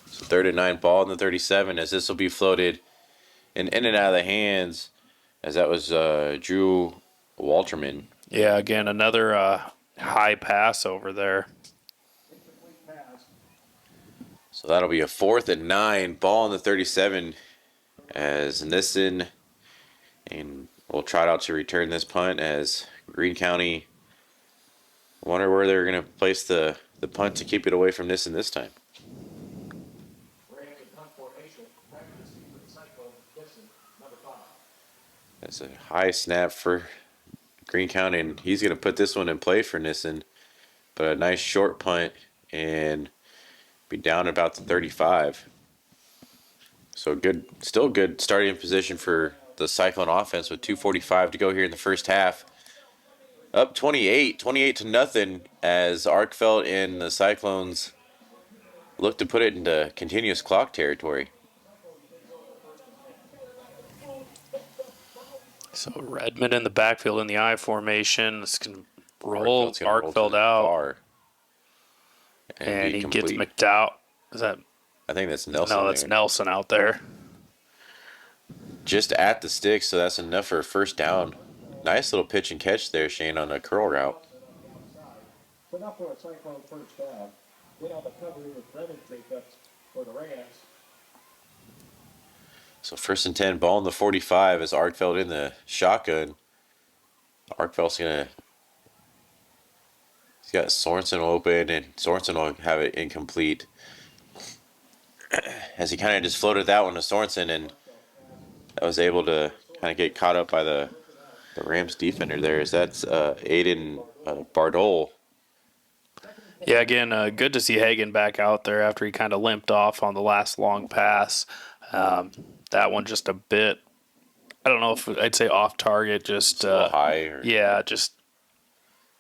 So 3rd and 9, ball in the 37, as this will be floated and in and out of the hands, as that was Drew Walterman. Yeah, again, another high pass over there. So that'll be a 4th and 9, ball in the 37, as Nissen and will try out to return this punt, as Greene County wonder where they're going to place the punt to keep it away from Nissen this time. That's a high snap for Greene County, and he's going to put this one in play for Nissen. But a nice short punt and be down about the 35. So still good starting position for the Cyclone offense with 2:45 to go here in the first half. Up 28 to nothing, as Arkfeld and the Cyclones look to put it into continuous clock territory. So Redmond in the backfield in the I formation. This can roll Arkfeld out. And he gets McDowell. Is that? I think that's Nelson. No, that's Nelson out there. Just at the stick, so that's enough for a first down. Nice little pitch and catch there, Shane, on a curl route. So now for a Cyclone first down. Went on the cover with Brendan Jacobs for the Rams. So 1st and 10, ball in the 45 as Arkfeld in the shotgun. Arkfeld's he's got Sorensen open, and Sorensen will have it incomplete. As he kind of just floated that one to Sorensen, and that was able to kind of get caught up by the Rams defender there. Is that's Aiden Bardol. Yeah, again, good to see Hagan back out there after he kind of limped off on the last long pass. That one just a bit, I don't know if I'd say off target, just a little high. Yeah, just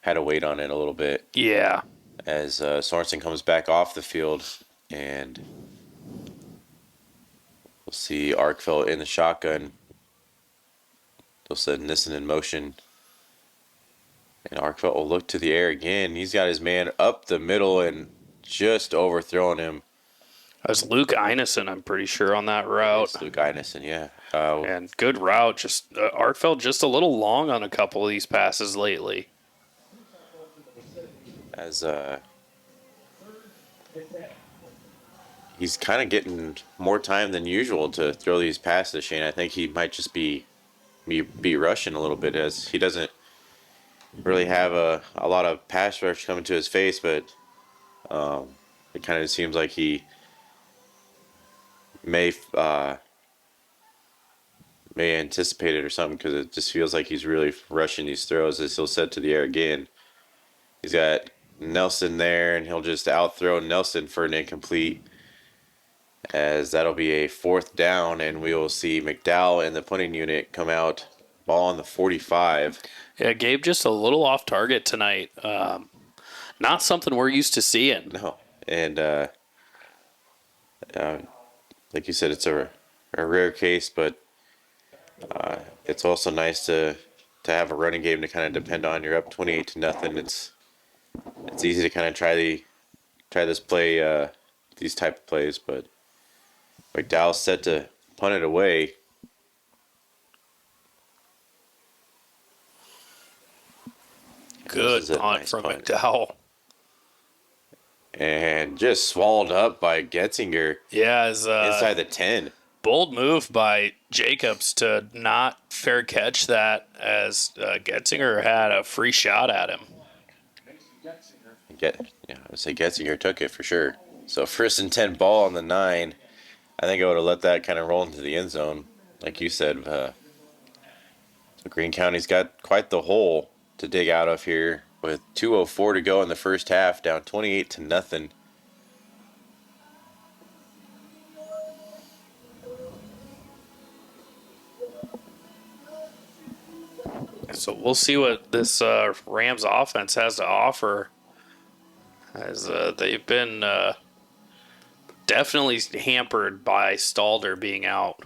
had to wait on it a little bit. Yeah. As Sorensen comes back off the field, and we'll see Arkfeld in the shotgun. They'll send Nissen in motion. And Arkfeld will look to the air again. He's got his man up the middle and just overthrowing him. That was Luke Einesen, I'm pretty sure, on that route. It's Luke Einesen, yeah. And good route. Just Arkfeld just a little long on a couple of these passes lately. As he's kind of getting more time than usual to throw these passes, Shane. I think he might just be rushing a little bit, as he doesn't really have a lot of pass rush coming to his face, but it kind of seems like he may anticipate it or something, because it just feels like he's really rushing these throws as he'll set to the air again. He's got Nelson there, and he'll just outthrow Nelson for an incomplete, as that'll be a 4th down, and we will see McDowell in the punting unit come out, ball on the 45. Yeah, Gabe just a little off target tonight. Not something we're used to seeing. No, and like you said, it's a rare case, but it's also nice to have a running game to kind of depend on. You're up 28-0. It's easy to kind of try this play, these type of plays, but McDowell's set to punt it away. Good punt from McDowell. And just swallowed up by Getzinger. Yeah, inside the 10. Bold move by Jacobs to not fair catch that, as Getzinger had a free shot at him. I would say Getzinger took it for sure. So 1st and 10, ball on the 9. I think I would have let that kind of roll into the end zone, like you said. So Greene County's got quite the hole to dig out of here, with 2:04 to go in the first half, down 28-0. So we'll see what this Rams offense has to offer, as they've been definitely hampered by Stalder being out.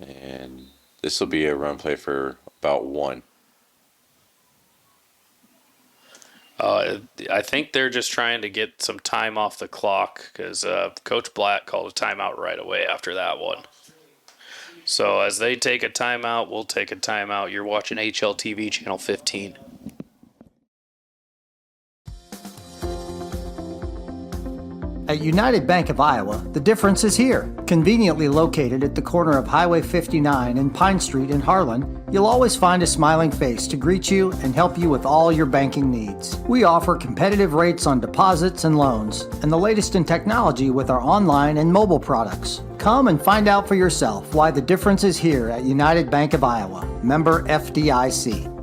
And this will be a run play for about 1. I think they're just trying to get some time off the clock, because Coach Black called a timeout right away after that one. So as they take a timeout, we'll take a timeout. You're watching HLTV Channel 15. At United Bank of Iowa, the difference is here. Conveniently located at the corner of Highway 59 and Pine Street in Harlan, you'll always find a smiling face to greet you and help you with all your banking needs. We offer competitive rates on deposits and loans, and the latest in technology with our online and mobile products. Come and find out for yourself why the difference is here at United Bank of Iowa. Member FDIC.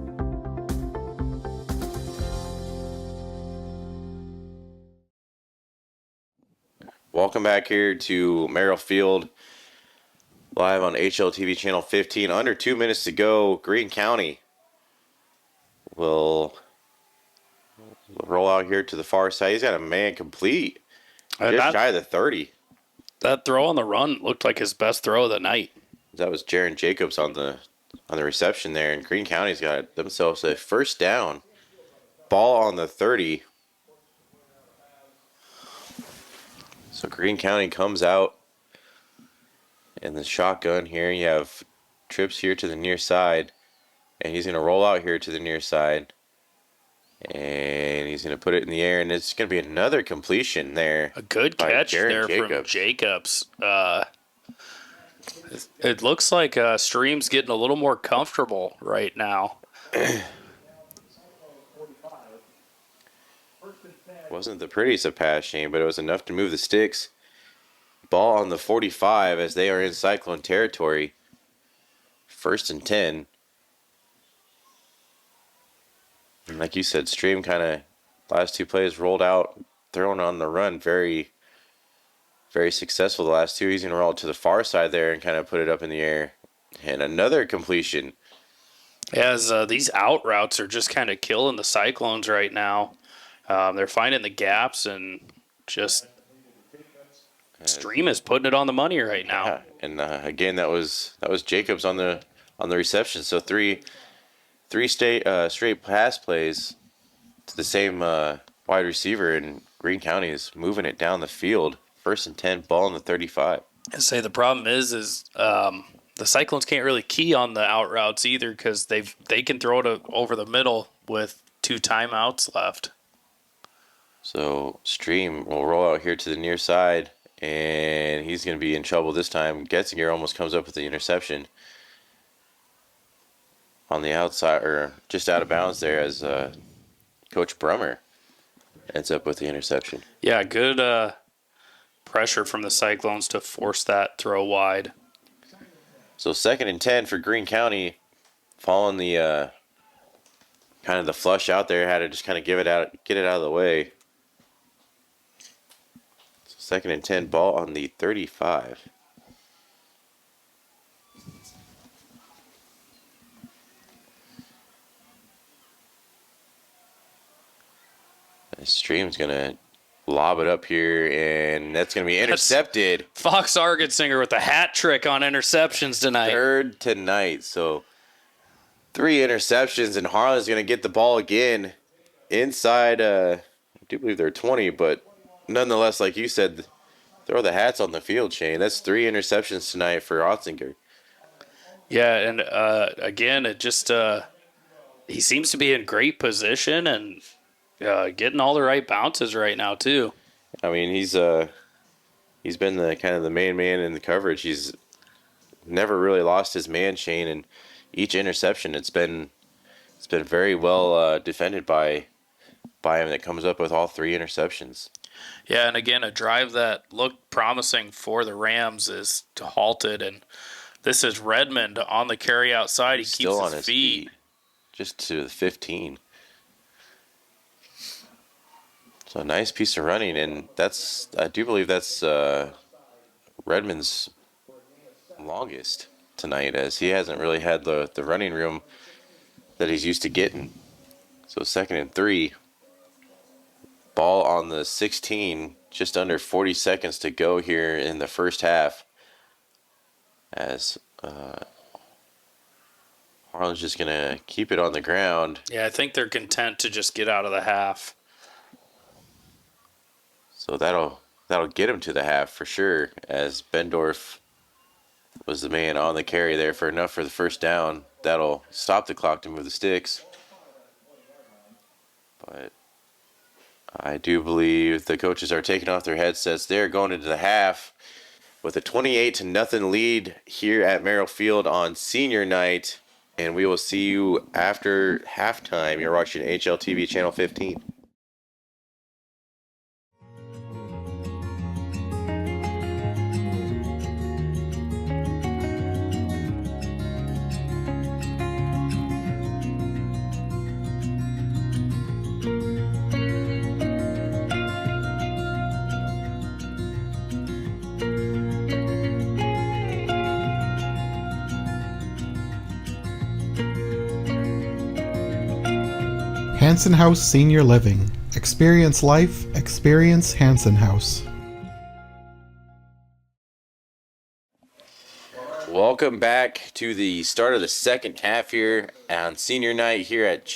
Welcome back here to Merrill Field, live on HLTV Channel 15. Under 2 minutes to go. Greene County will roll out here to the far side. He's got a man complete, just shy of the 30. That throw on the run looked like his best throw of the night. That was Jaron Jacobs on the reception there, and Greene County's got themselves a 1st down. Ball on the 30. So Greene County comes out in the shotgun here. You have trips here to the near side, and he's going to roll out here to the near side, and he's going to put it in the air, and it's going to be another completion there. A good catch there from Jacobs. It looks like Stream's getting a little more comfortable right now. Wasn't the prettiest of pass, Shane, but it was enough to move the sticks Ball on the 45 as they are in Cyclone territory. 1st and 10. And like you said, Stream kind of last two plays rolled out, thrown on the run, very, very successful the last two. He's going to roll it to the far side there and kind of put it up in the air. And another completion. As these out routes are just kind of killing the Cyclones right now. They're finding the gaps and just Stream is putting it on the money right now. Yeah. And again, that was Jacobs on the reception. So three straight pass plays to the same wide receiver, and Greene County is moving it down the field. 1st and 10, ball on the 35. I say the problem is the Cyclones can't really key on the out routes either because they can throw it over the middle with 2 timeouts left. So Stream will roll out here to the near side, and he's going to be in trouble this time. Getzinger almost comes up with the interception on the outside, or just out of bounds there, as Coach Brummer ends up with the interception. Yeah, good pressure from the Cyclones to force that throw wide. So 2nd and 10 for Greene County, following the kind of the flush out there, had to just kind of get it out of the way. So 2nd and 10, ball on the 35. Stream's going to lob it up here, and that's going to be intercepted. That's Fox Argetsinger with a hat trick on interceptions tonight. 3rd tonight. So 3 interceptions, and Harlan's going to get the ball again inside, I do believe they're 20, but nonetheless, like you said, throw the hats on the field, Shane. That's 3 interceptions tonight for Otzinger. Yeah, and again, it just he seems to be in great position and getting all the right bounces right now too. I mean, he's been the kind of the main man in the coverage. He's never really lost his man, Shane, and each interception it's been very well defended by him that comes up with all 3 interceptions. Yeah, and again, a drive that looked promising for the Rams is halted, and this is Redmond on the carry outside. He Still keeps on his feet just to the 15. So a nice piece of running, and I do believe that's Redmond's longest tonight, as he hasn't really had the running room that he's used to getting. So 2nd and 3, ball on the 16, just under 40 seconds to go here in the first half, as Harlan's just going to keep it on the ground. Yeah, I think they're content to just get out of the half. So that'll get him to the half for sure, as Bendorf was the man on the carry there for enough for the first down. That'll stop the clock to move the sticks. But I do believe the coaches are taking off their headsets. They're going into the half with a 28-0 lead here at Merrill Field on senior night. And we will see you after halftime. You're watching HLTV Channel 15. Hanson House Senior Living. Experience life, experience Hanson House. Welcome back to the start of the second half here on senior night here at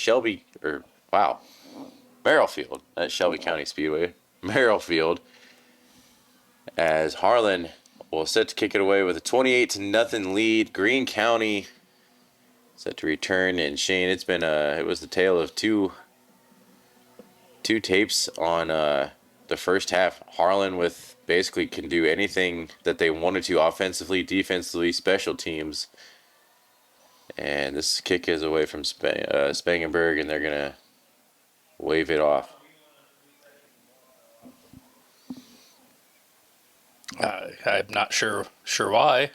Merrill Field at Shelby County Speedway. Merrill Field, as Harlan will set to kick it away with a 28-0 lead. Greene County set to return, and Shane, it was the tale of two tapes on the first half. Harlan basically can do anything that they wanted to offensively, defensively, special teams. And this kick is away from Spangenberg, and they're going to wave it off. I'm not sure why.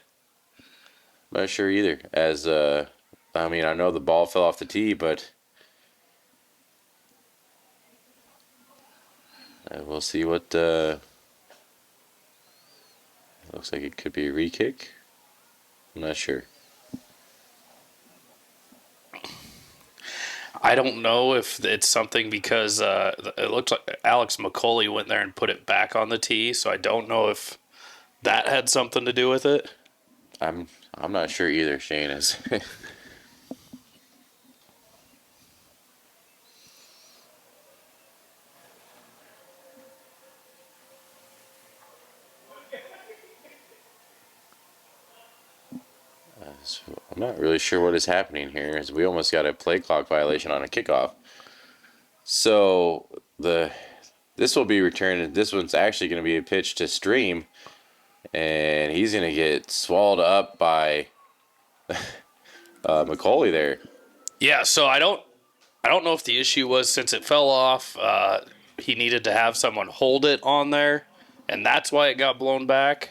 Not sure either. As I mean, I know the ball fell off the tee, but we'll see what. Looks like it could be a re-kick. I'm not sure. I don't know if it's something because it looks like Alex McCauley went there and put it back on the tee, so I don't know if that had something to do with it. I'm not sure either, Shane is. So I'm not really sure what is happening here, as we almost got a play clock violation on a kickoff. So this will be returned. This one's actually going to be a pitch to Stream, and he's going to get swallowed up by McCauley there. Yeah, so I don't know if the issue was since it fell off, he needed to have someone hold it on there, and that's why it got blown back.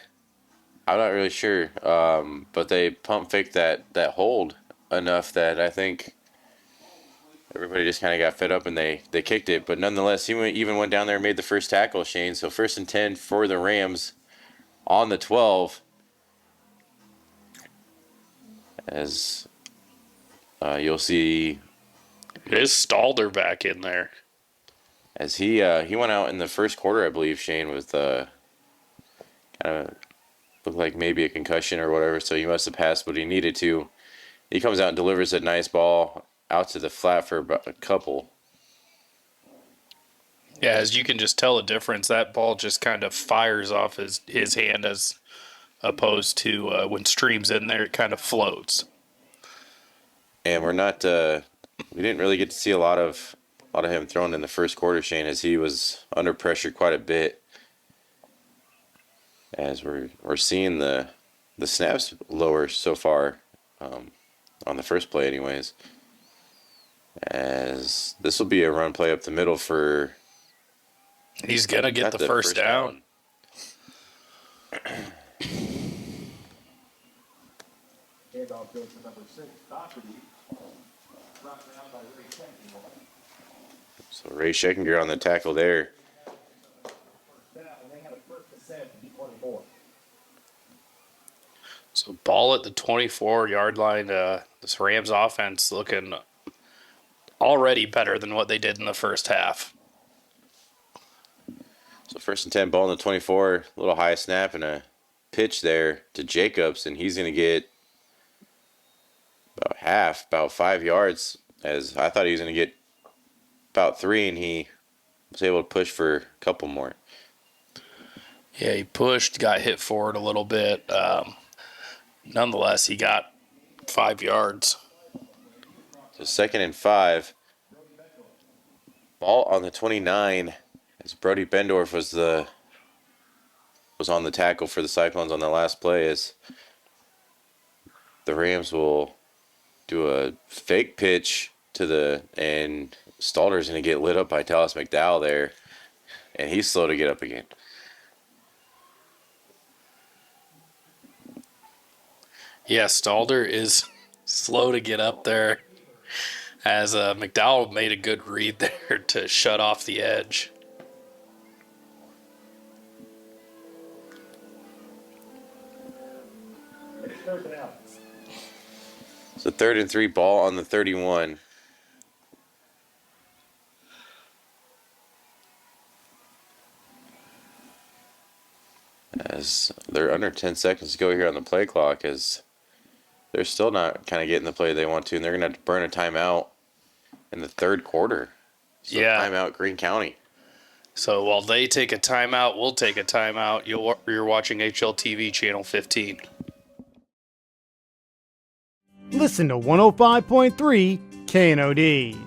I'm not really sure, but they pump faked that hold enough that I think everybody just kind of got fed up and they kicked it. But nonetheless, he even went down there and made the first tackle, Shane. So 1st and 10 for the Rams on the 12. As you'll see, it is Stalder back in there. As he went out in the first quarter, I believe, Shane, with kind of looked like maybe a concussion or whatever, so he must have passed what he needed to. He comes out and delivers a nice ball out to the flat for about a couple. Yeah, as you can just tell the difference, that ball just kind of fires off his hand as opposed to when Stream's in there, it kind of floats. And we're not, we didn't really get to see a lot of him thrown in the first quarter, Shane, as he was under pressure quite a bit. As we're seeing the snaps lower so far on the first play anyways. As this will be a run play up the middle for... He's going to get the first down. Handoff goes to number 6, Doherty. Brought down by Ray Schenkinger. So Ray Schenkinger on the tackle there. So ball at the 24-yard line. This Rams offense looking already better than what they did in the first half. So 1st and 10, ball on the 24, a little high snap and a pitch there to Jacobs, and he's going to get about 5 yards, as I thought he was going to get about 3, and he was able to push for a couple more. Yeah, he pushed, got hit forward a little bit. Nonetheless, he got 5 yards. So 2nd and 5. Ball on the 29. As Brody Bendorf was on the tackle for the Cyclones on the last play, as the Rams will do a fake pitch and Stalder's going to get lit up by Dallas McDowell there, and he's slow to get up again. Yeah, Stalder is slow to get up there, as McDowell made a good read there to shut off the edge. So 3rd and 3, ball on the 31. As they're under 10 seconds to go here on the play clock, as they're still not kind of getting the play they want to, and they're going to have to burn a timeout in the 3rd quarter. So yeah. Timeout, Greene County. So while they take a timeout, we'll take a timeout. You're watching HLTV Channel 15. Listen to 105.3 KNOD.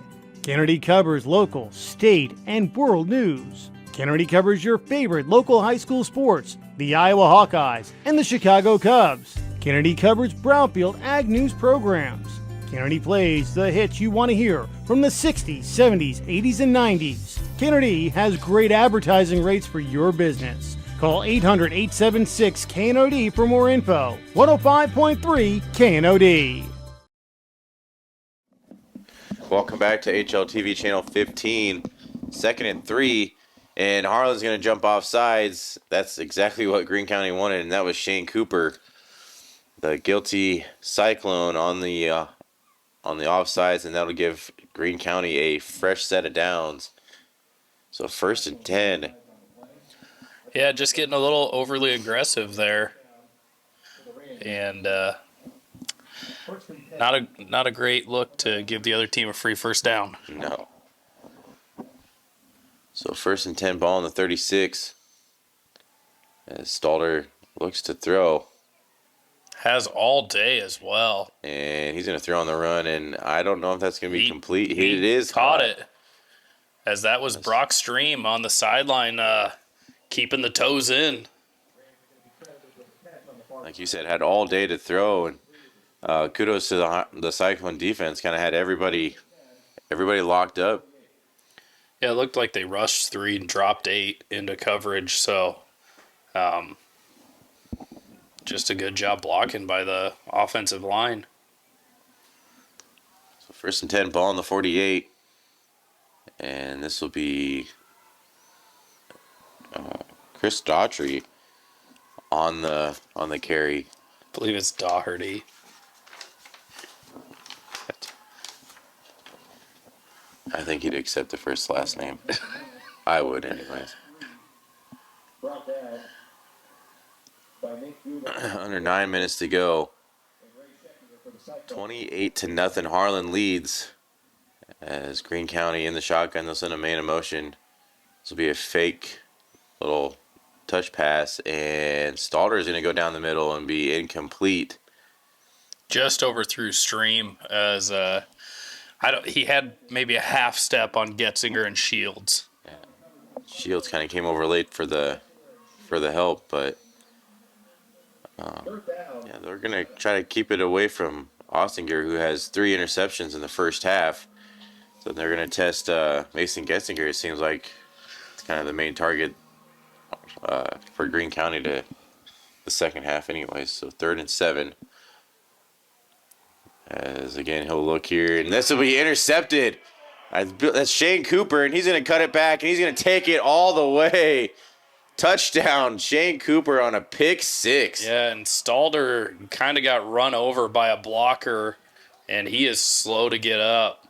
KNOD covers local, state, and world news. KNOD covers your favorite local high school sports, the Iowa Hawkeyes and the Chicago Cubs. KNOD covers Brownfield Ag News programs. KNOD plays the hits you want to hear from the 60s, 70s, 80s, and 90s. KNOD has great advertising rates for your business. Call 800-876-KNOD for more info. 105.3 KNOD. Welcome back to HLTV Channel 15. 2nd and 3. And Harlan's going to jump off sides. That's exactly what Greene County wanted, and that was Shane Cooper, the guilty Cyclone, on the offsides, and that'll give Greene County a fresh set of downs. So 1st and 10. Yeah, just getting a little overly aggressive there. And not a great look to give the other team a free first down. No. So 1st and 10, ball on the 36. As Stalder looks to throw. Has all day as well. And he's going to throw on the run, and I don't know if that's going to be complete. It is caught it. As that was Brock Stream on the sideline, keeping the toes in. Like you said, had all day to throw, and kudos to the Cyclone defense. Kind of had everybody locked up. Yeah, it looked like they rushed 3 and dropped 8 into coverage. So, just a good job blocking by the offensive line. So 1st and 10, ball on the 48, and this will be Chris Daughtry on the carry. I believe it's Doherty. I think he'd accept the first last name. I would, anyways. Under 9 minutes to go. 28-0. Harlan leads as Greene County in the shotgun. They'll send a man in motion. This will be a fake little touch pass, and Stalder is going to go down the middle and be incomplete. Just overthrew Stream as he had maybe a half step on Getzinger and Shields. Yeah. Shields kind of came over late for the help, but yeah, they're going to try to keep it away from Ostinger, who has 3 interceptions in the first half. So they're going to test Mason Getzinger. It seems like it's kind of the main target for Greene County to the second half anyways. So 3rd and 7. As again, he'll look here, and this will be intercepted. That's Shane Cooper, and he's going to cut it back, and he's going to take it all the way. Touchdown, Shane Cooper on a pick 6. Yeah, and Stalder kind of got run over by a blocker, and he is slow to get up.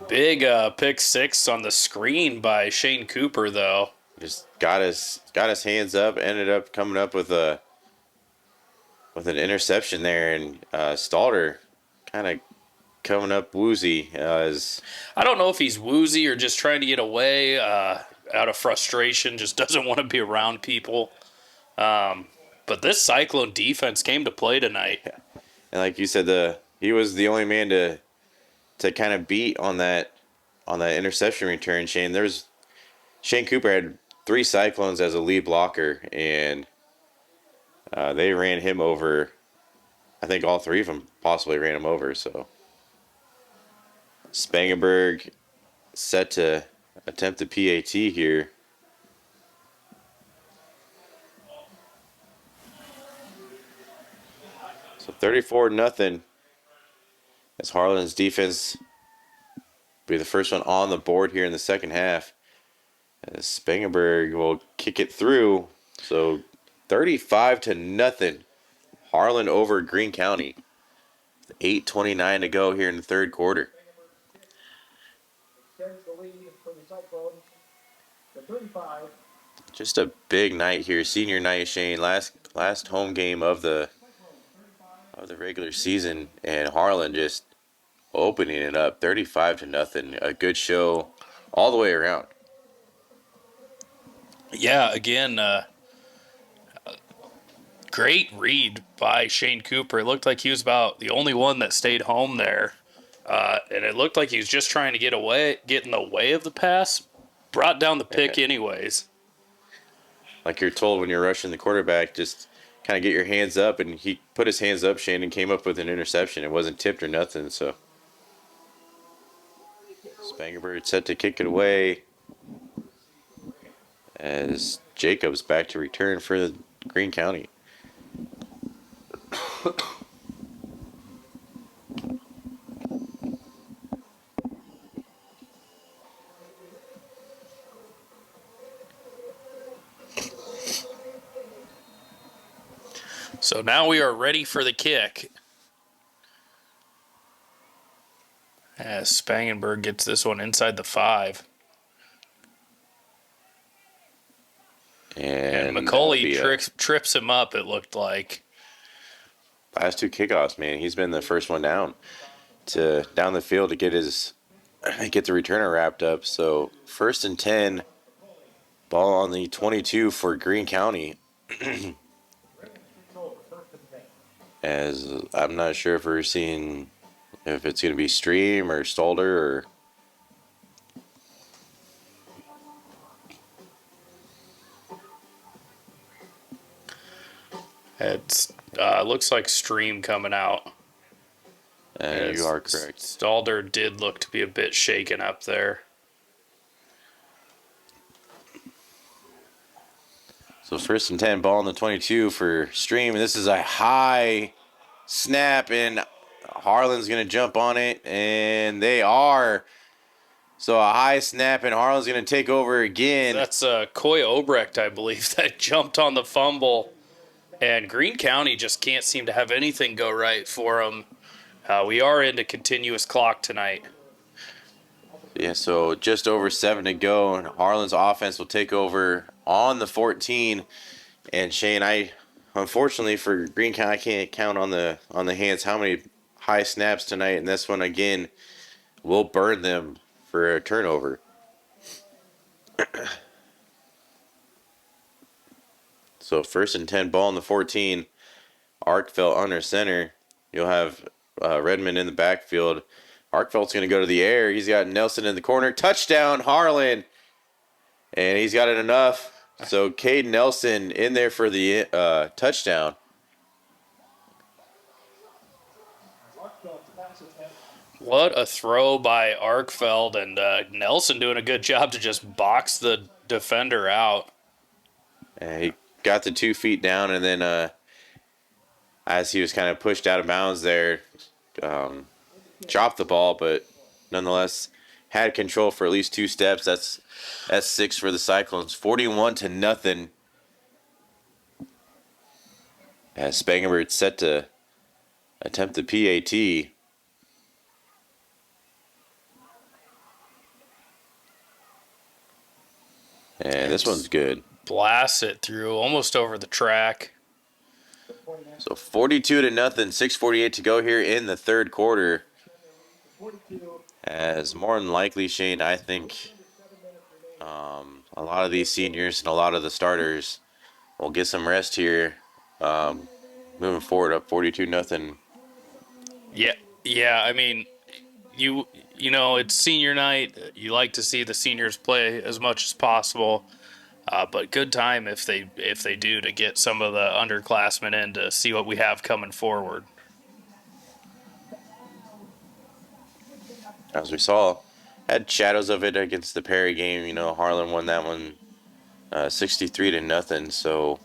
Big pick 6 on the screen by Shane Cooper, though. Just got his hands up, ended up coming up with an interception there, and Stalder kind of coming up woozy. I don't know if he's woozy or just trying to get away out of frustration, just doesn't want to be around people. But this Cyclone defense came to play tonight. Yeah. And like you said, he was the only man to kind of beat on that interception return. Shane Cooper had 3 Cyclones as a lead blocker, and they ran him over. I think all 3 of them possibly ran him over. So Spangenberg set to attempt the PAT here. So 34-0. As Harlan's defense be the first one on the board here in the second half. As Spangenberg will kick it through. So 35-0. Harlan over Greene County. 8:29 to go here in the third quarter. Just a big night here, senior night, Shane. Last home game of the regular season, and Harlan just opening it up, 35-0. A good show all the way around. Yeah, again, great read by Shane Cooper. It looked like he was about the only one that stayed home there. And it looked like he was just trying to get in the way of the pass. Brought down the pick anyways. Like you're told when you're rushing the quarterback, just kind of get your hands up. And he put his hands up, Shane, and came up with an interception. It wasn't tipped or nothing, so. Spangenberg set to kick it away. as Jacobs back to return for Greene County. So now we are ready for the kick. As Spangenberg gets this one inside the 5. And McCauley trips him up, it looked like. Last 2 kickoffs, man. He's been the first one down the field to get the returner wrapped up. So 1st and 10, ball on the 22 for Greene County. As I'm not sure if we're seeing if it's going to be Stream or Stalder or. It looks like Stream coming out. You are correct. Stalder did look to be a bit shaken up there. So 1st and 10, ball on the 22 for Stream. This is a high snap, and Harlan's going to jump on it, and they are. So a high snap, and Harlan's going to take over again. That's Coy Obrecht, I believe, that jumped on the fumble. And Greene County just can't seem to have anything go right for them. We are into continuous clock tonight. Yeah, so just over 7 to go, and Harlan's offense will take over on the 14. And Shane, unfortunately for Greene County, I can't count on the hands how many high snaps tonight, and this one again will burn them for a turnover. So 1st and 10, ball on the 14. Arkfeld under center. You'll have Redmond in the backfield. Arkfeld's going to go to the air. He's got Nelson in the corner. Touchdown, Harlan. And he's got it enough. So Cade Nelson in there for the touchdown. What a throw by Arkfeld, and Nelson doing a good job to just box the defender out. He got the 2 feet down, and then as he was kind of pushed out of bounds there, dropped the ball, but nonetheless had control for at least 2 steps. That's 6 for the Cyclones. 41-0. As Spangenberg set to attempt the PAT. And this one's good. Blasts it through, almost over the track. So 42-0, 6:48 to go here in the 3rd quarter. As more than likely, Shane, I think a lot of these seniors and a lot of the starters will get some rest here. Moving forward, up 42-0. Yeah. I mean, you know, it's senior night. You like to see the seniors play as much as possible. But good time if they do to get some of the underclassmen in to see what we have coming forward. As we saw, had shadows of it against the Perry game. You know, Harlan won that one 63-0. So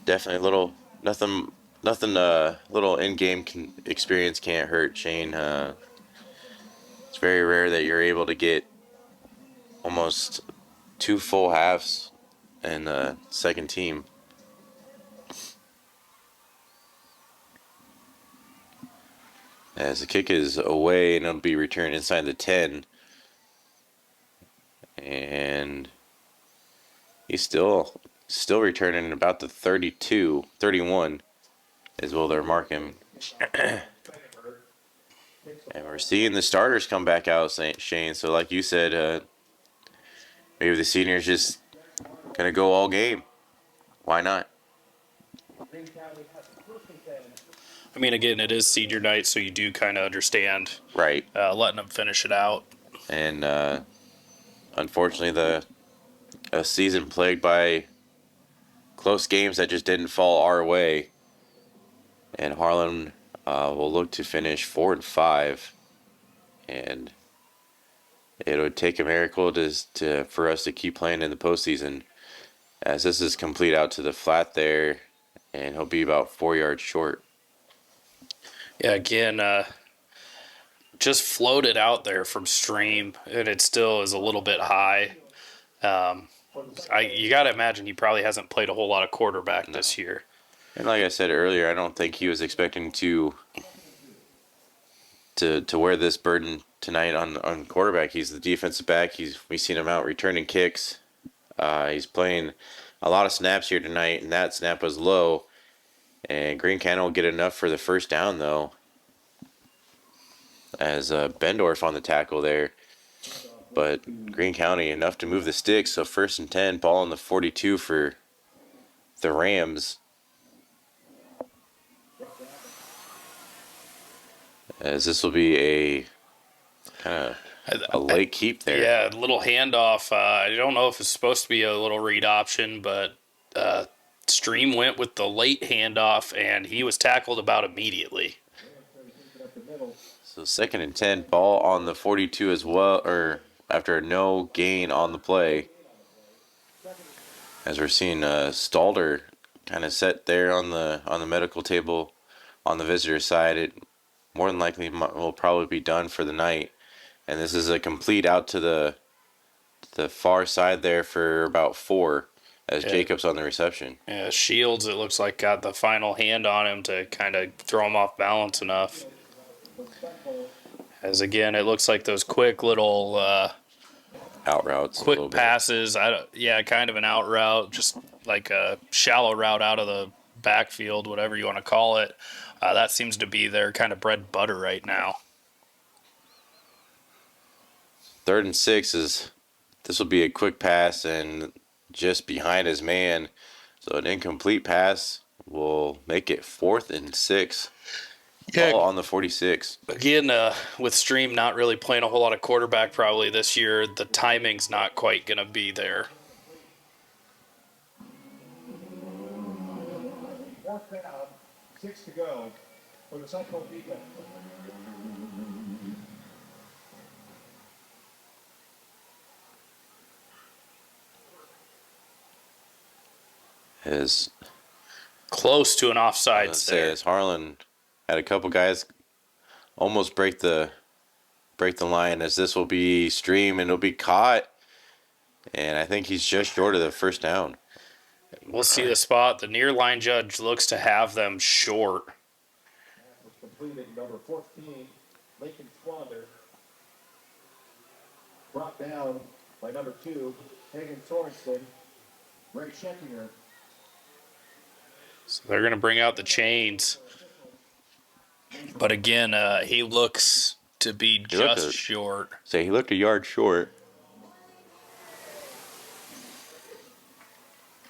definitely nothing. Little in-game experience can't hurt, Shane. It's very rare that you're able to get almost 2 full halves in the second team. As the kick is away, and it'll be returned inside the 10. And he's still returning about the 31 is will they're marking. And we're seeing the starters come back out, Shane. So like you said, maybe the seniors just going to go all game. Why not? I mean, again, it is senior night, so you do kind of understand. Right. Letting them finish it out. And unfortunately, a season plagued by close games that just didn't fall our way. And Harlan will look to finish 4-5. And it would take a miracle for us to keep playing in the postseason, as this is complete out to the flat there, and he'll be about 4 yards short. Yeah, again, just floated out there from stream, and it still is a little bit high. You got to imagine he probably hasn't played a whole lot of quarterback this year. And like I said earlier, I don't think he was expecting to wear this burden tonight on quarterback. He's the defensive back. We've seen him out returning kicks. He's playing a lot of snaps here tonight, and that snap was low. And Greene County will get enough for the first down, though, as Bendorf on the tackle there. But Greene County enough to move the sticks. So 1st and 10, ball on the 42 for the Rams. As this will be a kind of a late keep there. Yeah, a little handoff. I don't know if it's supposed to be a little read option, but Stream went with the late handoff, and he was tackled about immediately. So 2nd and 10, ball on the 42 as well, or after no gain on the play. As we're seeing Stalder kind of set there on the medical table on the visitor side. It more than likely will probably be done for the night. And this is a complete out to the far side there for about 4 as Jacobs on the reception. Yeah, Shields, it looks like, got the final hand on him to kind of throw him off balance enough. As again, it looks like those quick little out routes, quick passes. Kind of an out route, just like a shallow route out of the backfield, whatever you want to call it. That seems to be their kind of bread and butter right now. 3rd and 6 this will be a quick pass and just behind his man. So an incomplete pass will make it 4th and 6. Yeah. Ball on the 46. Again, with Stream not really playing a whole lot of quarterback probably this year, the timing's not quite going to be there. 4th down, 6 to go for the Cyclone defense. Is close to an offsides there. As Harlan had a couple guys almost break the line, as this will be Stream and it'll be caught, and I think he's just short of the first down. We'll see the spot. The near line judge looks to have them short. Was completed number 14, Lincoln Squander. Brought down by number 2, Hagen Sorensen, Ray Schenkinger. So they're going to bring out the chains. But again, he looks to be just short. So he looked a yard short.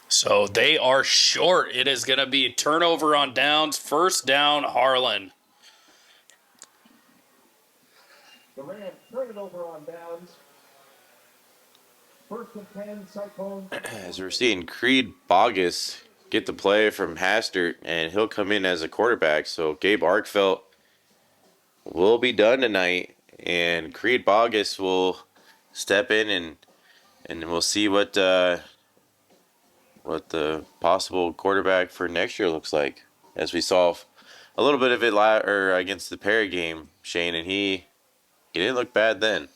So they are short. It is going to be turnover on downs. 1st down, Harlan. The Rams turn it over on downs. 1st and 10, Cyclone. As we're seeing Creed Bogus get the play from Hastert, and he'll come in as a quarterback. So Gabe Arkfeld will be done tonight, and Creed Bogus will step in, and we'll see what the possible quarterback for next year looks like. As we saw a little bit of it against the Perry game, Shane, and he didn't look bad then.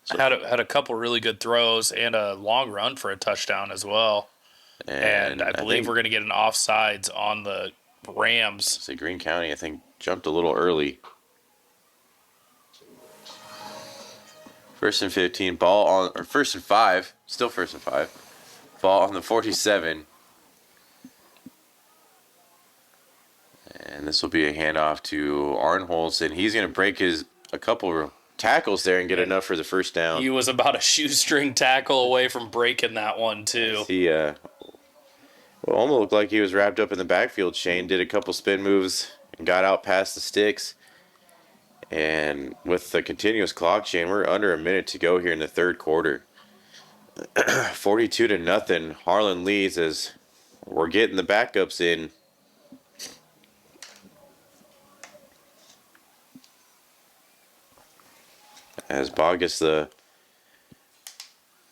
So, had a couple really good throws and a long run for a touchdown as well. And I believe we're going to get an offsides on the Rams. So Greene County, I think, jumped a little early. 1st and 15, ball on, or 1st and 5, still 1st and 5. Ball on the 47. And this will be a handoff to Arnholz, and he's going to break a couple tackles there and get enough for the first down. He was about a shoestring tackle away from breaking that one, too. He almost looked like he was wrapped up in the backfield. Shane did a couple spin moves and got out past the sticks. And with the continuous clock, Shane, we're under a minute to go here in the 3rd quarter. 42-0. Harlan leads as we're getting the backups in. As Bogus, the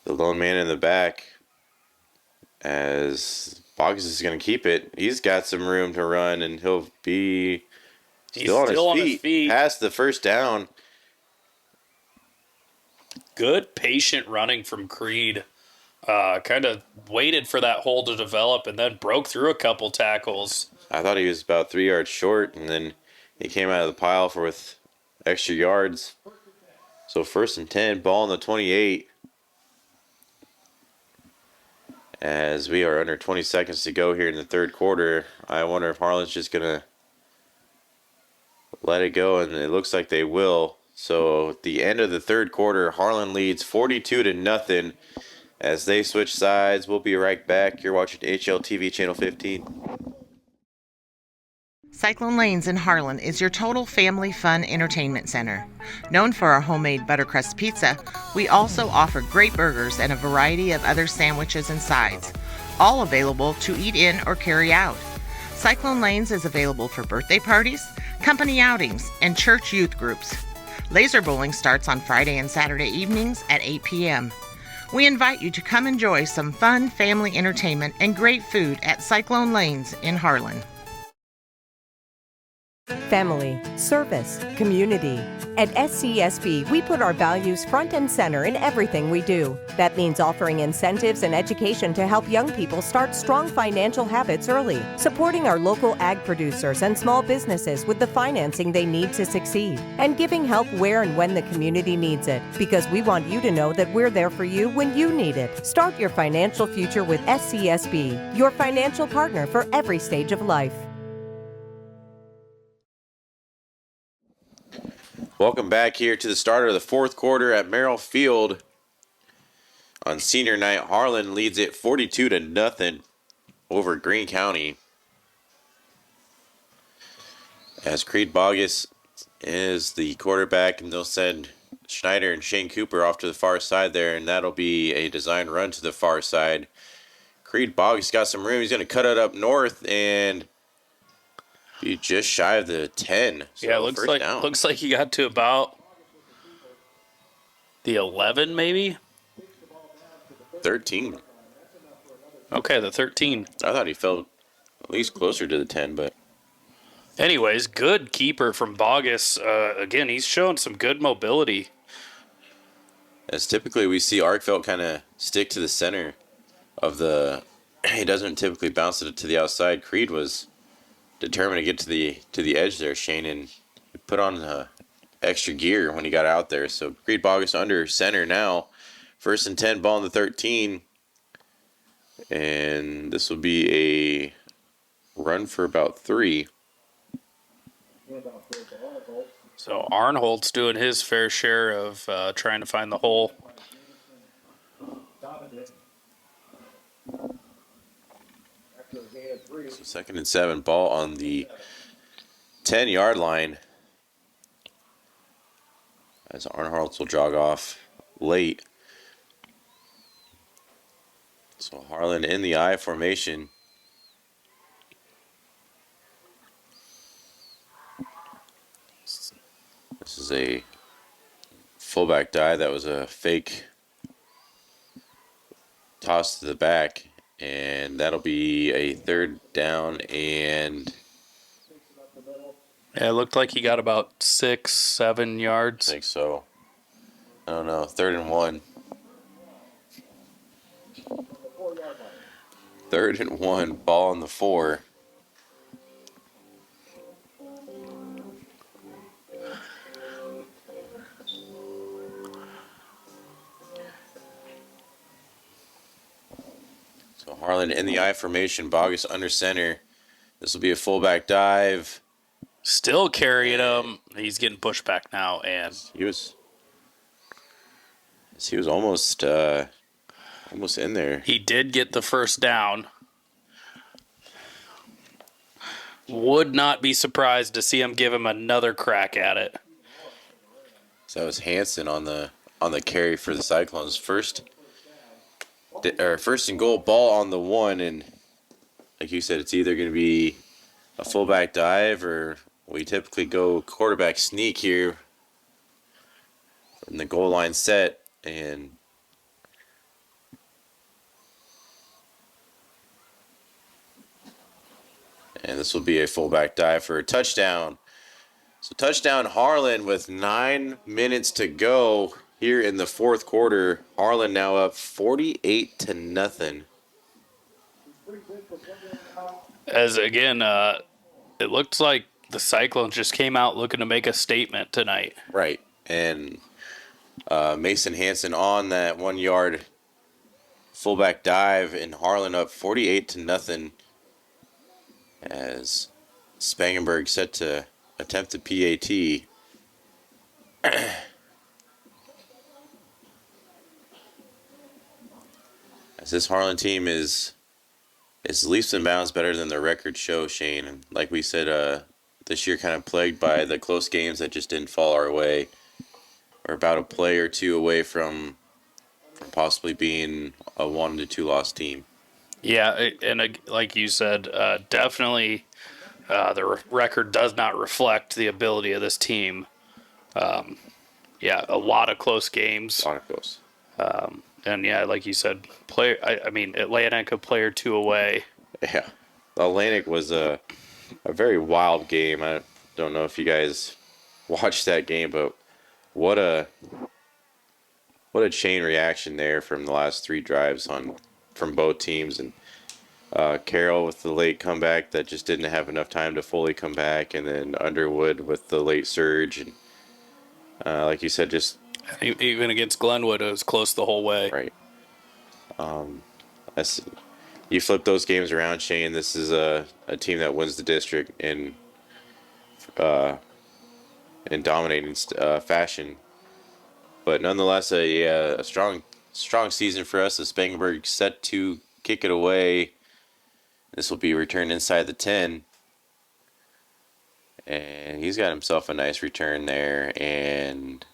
the lone man in the back, as Bogus is going to keep it. He's got some room to run, and he'll be still on his feet past the first down. Good patient running from Creed. Kind of waited for that hole to develop and then broke through a couple tackles. I thought he was about 3 yards short, and then he came out of the pile with extra yards. So 1st and 10, ball on the 28. As we are under 20 seconds to go here in the third quarter, I wonder if Harlan's just going to let it go, and it looks like they will. So at the end of the third quarter, Harlan leads 42-0 as they switch sides. We'll be right back. You're watching HLTV Channel 15. Cyclone Lanes in Harlan is your total family fun entertainment center. Known for our homemade buttercrust pizza, we also offer great burgers and a variety of other sandwiches and sides, all available to eat in or carry out. Cyclone Lanes is available for birthday parties, company outings, and church youth groups. Laser bowling starts on Friday and Saturday evenings at 8 p.m. We invite you to come enjoy some fun family entertainment and great food at Cyclone Lanes in Harlan. Family, service, community. At SCSB, we put our values front and center in everything we do. That means offering incentives and education to help young people start strong financial habits early, supporting our local ag producers and small businesses with the financing they need to succeed, and giving help where and when the community needs it, because we want you to know that we're there for you when you need it. Start your financial future with SCSB, your financial partner for every stage of life. Welcome back here to the start of the fourth quarter at Merrill Field. On senior night, Harlan leads it 42-0 over Greene County. As Creed Bogus is the quarterback, and they'll send Schneider and Shane Cooper off to the far side there, and that'll be a design run to the far side. Creed Bogus got some room. He's going to cut it up north and be just shy of the 10. So yeah, looks like he got to about the 11, maybe 13. Okay, the 13. I thought he felt at least closer to the 10, but anyways, good keeper from Bogus. Again, he's showing some good mobility. As typically we see Arkfeld kind of stick to the center of the. He doesn't typically bounce it to the outside. Creed was determined to get to the edge there, Shane, and he put on extra gear when he got out there. So Creed Bogus under center now. 1st and 10, ball on the 13. And this will be a run for about 3. So Arnholt's doing his fair share of trying to find the hole. So 2nd and 7, ball on the 10-yard line. As Arnholtz will jog off late. So Harlan in the I formation. This is a fullback dive. That was a fake toss to the back. And that'll be a 3rd down and... Yeah, it looked like he got about 6-7 yards. I think so. I don't know. 3rd and 1. 3rd and 1. Ball on the 4. So Harlan in the I formation. Bogus under center. This will be a fullback dive. Still carrying him. He's getting pushed back now, and he was almost in there. He did get the 1st down. Would not be surprised to see him give him another crack at it. So that was Hansen on the carry for the Cyclones. First and goal, ball on the 1, and like you said, it's either going to be a fullback dive or we typically go quarterback sneak here from the goal line set, and And this will be a fullback dive for a touchdown. So touchdown Harlan with 9 minutes to go here in the fourth quarter. Harlan now up 48-0. As again, it looks like the Cyclones just came out looking to make a statement tonight. Right. And Mason Hansen on that 1 yard fullback dive, and Harlan up 48-0 as Spangenberg set to attempt the PAT. As this Harlan team is leaps and bounds better than the record show, Shane. And like we said, this year kind of plagued by the close games that just didn't fall our way. We're about a play or two away from possibly being a 1-2 loss team. Yeah, and like you said, definitely the record does not reflect the ability of this team. Yeah, a lot of close games. A lot of close. And yeah, like you said, Atlantic a player 2 away. Yeah, Atlantic was a very wild game. I don't know if you guys watched that game, but what a chain reaction there from the last 3 drives from both teams. And Carroll with the late comeback that just didn't have enough time to fully come back, and then Underwood with the late surge. And like you said, just even against Glenwood, it was close the whole way. Right. You flip those games around, Shane. This is a team that wins the district in dominating fashion. But nonetheless, a strong season for us. The Spangenberg set to kick it away. This will be returned inside the 10. And he's got himself a nice return there. And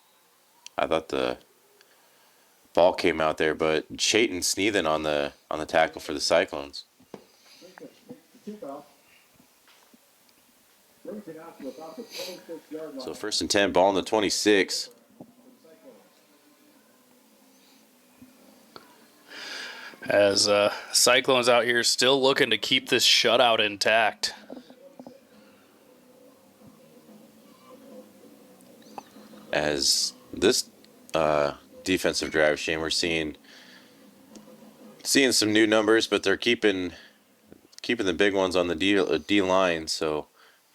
I thought the ball came out there, but Chayton Sneathen on the tackle for the Cyclones. So 1st and 10, ball on the 26. As Cyclones out here still looking to keep this shutout intact. As this defensive drive, Shane, we're seeing some new numbers, but they're keeping the big ones on the D line. So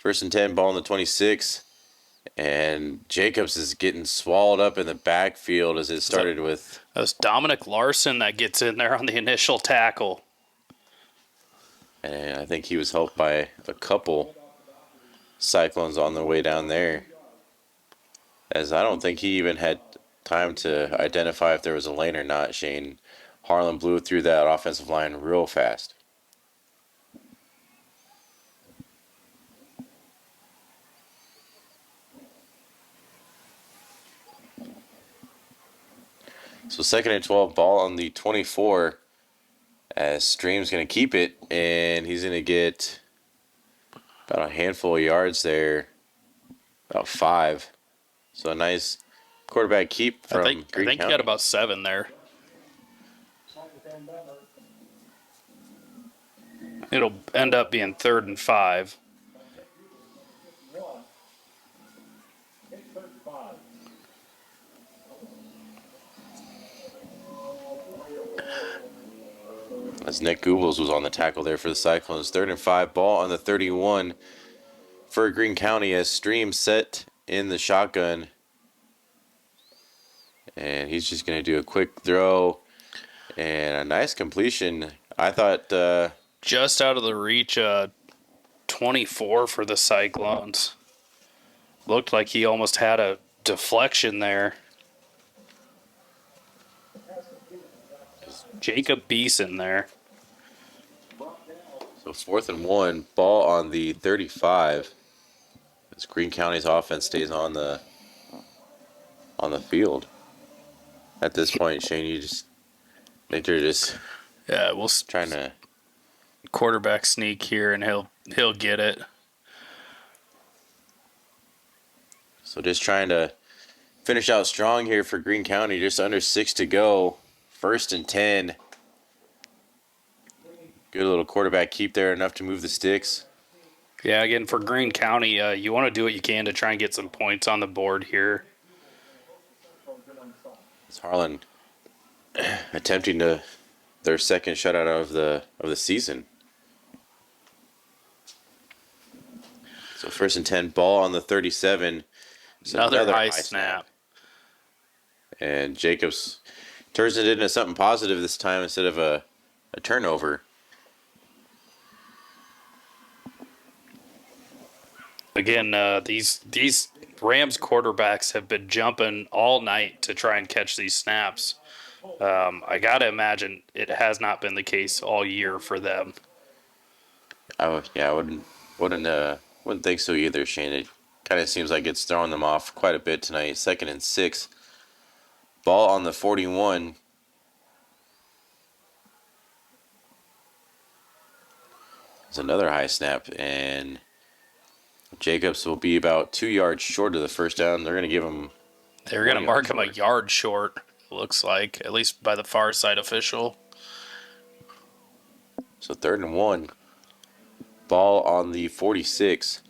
1st and 10, ball on the 26. And Jacobs is getting swallowed up in the backfield as it started with... That was Dominic Larson that gets in there on the initial tackle. And I think he was helped by a couple Cyclones on the way down there. As I don't think he even had time to identify if there was a lane or not, Shane. Harlan blew through that offensive line real fast. So 2nd and 12, ball on the 24, as Stream's going to keep it, and he's going to get about a handful of yards there, about 5. So a nice quarterback keep from Greene County. I think he got about 7 there. It'll end up being 3rd and 5. As Nick Goebbels was on the tackle there for the Cyclones. 3rd and 5, ball on the 31 for Greene County as Stream set in the shotgun. And he's just going to do a quick throw and a nice completion. I thought... just out of the reach, 24 for the Cyclones. Looked like he almost had a deflection there. Jacob Beeson there. So 4th and 1, ball on the 35. As Greene County's offense stays on the field. At this point, Shane, they're just we'll trying to quarterback sneak here, and he'll get it. So just trying to finish out strong here for Greene County. Just under 6 to go. 1st and 10. Good little quarterback keep there, enough to move the sticks. Yeah, again, for Greene County, you want to do what you can to try and get some points on the board here. It's Harlan attempting their second shutout of the season. So 1st and 10, ball on the 37. So Another high snap. And Jacobs turns it into something positive this time instead of a turnover. Again, these Rams quarterbacks have been jumping all night to try and catch these snaps. I got to imagine it has not been the case all year for them. I wouldn't think so either, Shane. It kind of seems like it's throwing them off quite a bit tonight. 2nd and 6. Ball on the 41. It's another high snap, and Jacobs will be about 2 yards short of the first down. They're going to give him. They're going to mark him a yard short, it looks like, at least by the far side official. So 3rd and 1. Ball on the 46.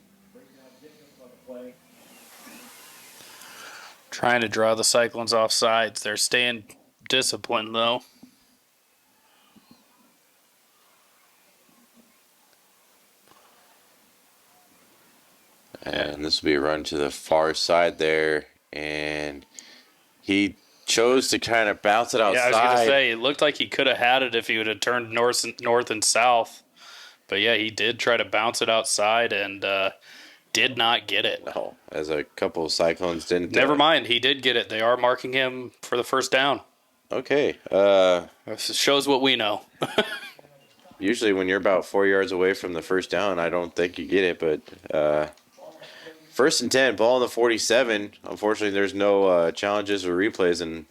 Trying to draw the Cyclones off sides. They're staying disciplined, though. And this will be a run to the far side there. And he chose to kind of bounce it outside. Yeah, I was going to say, it looked like he could have had it if he would have turned north and south. But, yeah, he did try to bounce it outside and did not get it. No, as a couple of Cyclones didn't. Never mind, he did get it. They are marking him for the first down. Okay. This shows what we know. Usually when you're about 4 yards away from the first down, I don't think you get it. But 1st and 10, ball on the 47. Unfortunately, there's no challenges or replays in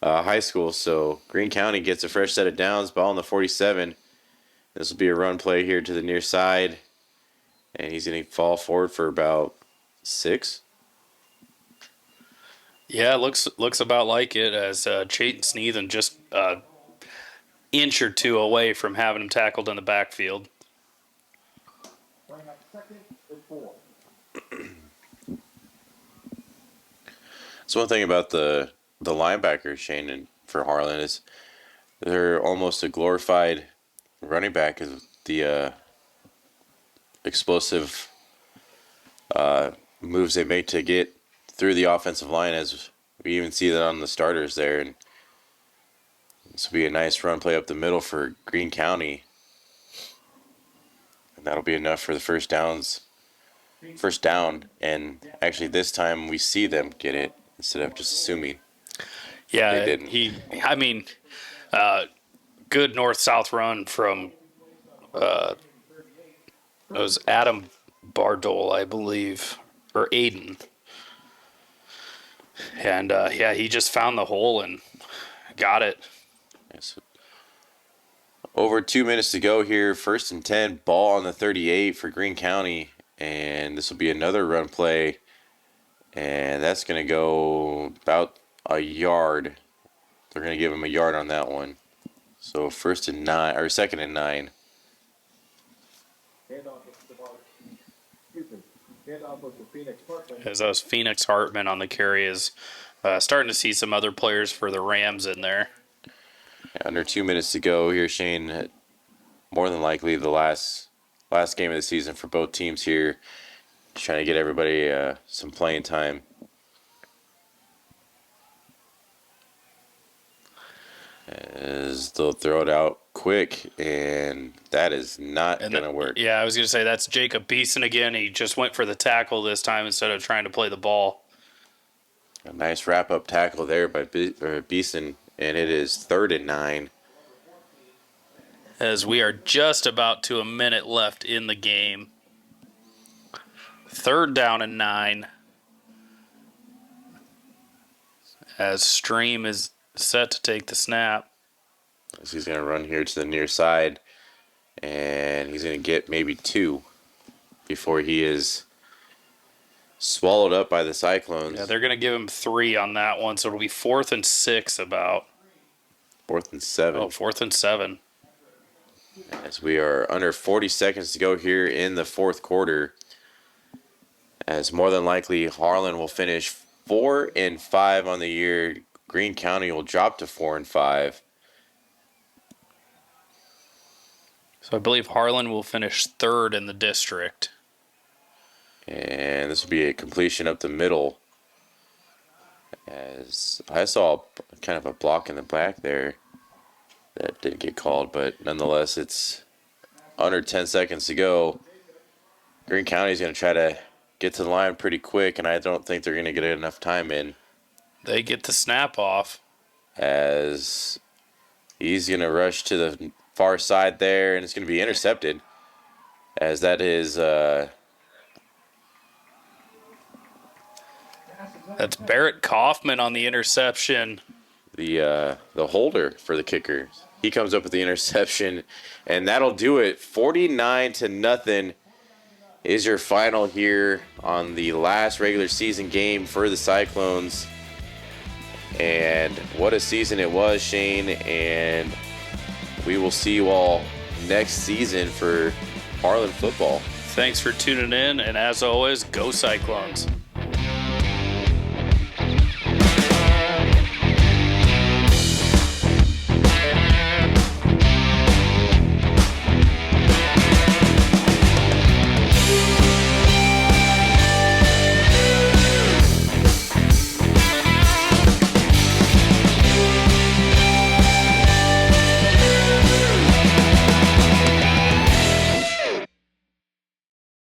high school. So Greene County gets a fresh set of downs. Ball on the 47. This will be a run play here to the near side. And he's going to fall forward for about 6. Yeah, looks about like it, as Chayton Sneathen just inch or two away from having him tackled in the backfield. So one thing about the linebackers, Shane, and for Harlan is they're almost a glorified running back. Is the explosive moves they make to get through the offensive line, as we even see that on the starters there. And this will be a nice run play up the middle for Greene County, and that'll be enough for the first down. And actually this time we see them get it instead of just assuming. Yeah, they didn't. Good north-south run from it was Adam Bardole, I believe, or Aiden. And, he just found the hole and got it. Yes. Over 2 minutes to go here. 1st and 10, ball on the 38 for Greene County. And this will be another run play. And that's going to go about a yard. They're going to give him a yard on that one. So 2nd and 9. As that was Phoenix Hartman on the carry, is starting to see some other players for the Rams in there. Under 2 minutes to go here, Shane. More than likely the last game of the season for both teams here. Just trying to get everybody some playing time. As they'll throw it out quick, and that is not going to work. Yeah, I was going to say that's Jacob Beeson again. He just went for the tackle this time instead of trying to play the ball. A nice wrap-up tackle there by Beeson, and it is 3rd and 9. As we are just about to a minute left in the game. 3rd down and 9. As Stream is set to take the snap. So he's going to run here to the near side, and he's going to get maybe 2 before he is swallowed up by the Cyclones. Yeah, they're going to give him 3 on that one, so it'll be 4th and 6 about. 4th and 7. Oh, 4th and 7. as we are under 40 seconds to go here in the fourth quarter. As more than likely, Harlan will finish 4-5 on the year. Greene County will drop to 4-5. So I believe Harlan will finish third in the district. And this will be a completion up the middle. As I saw kind of a block in the back there that didn't get called, but nonetheless, it's under 10 seconds to go. Greene County is going to try to get to the line pretty quick, and I don't think they're going to get enough time in. They get the snap off. As he's going to rush to the far side there, and it's going to be intercepted. As that is... That's Barrett Kaufman on the interception. The holder for the kicker. He comes up with the interception, and that'll do it. 49-0 is your final here on the last regular season game for the Cyclones. And what a season it was, Shane. And we will see you all next season for Harlan football. Thanks for tuning in, and as always, go Cyclones.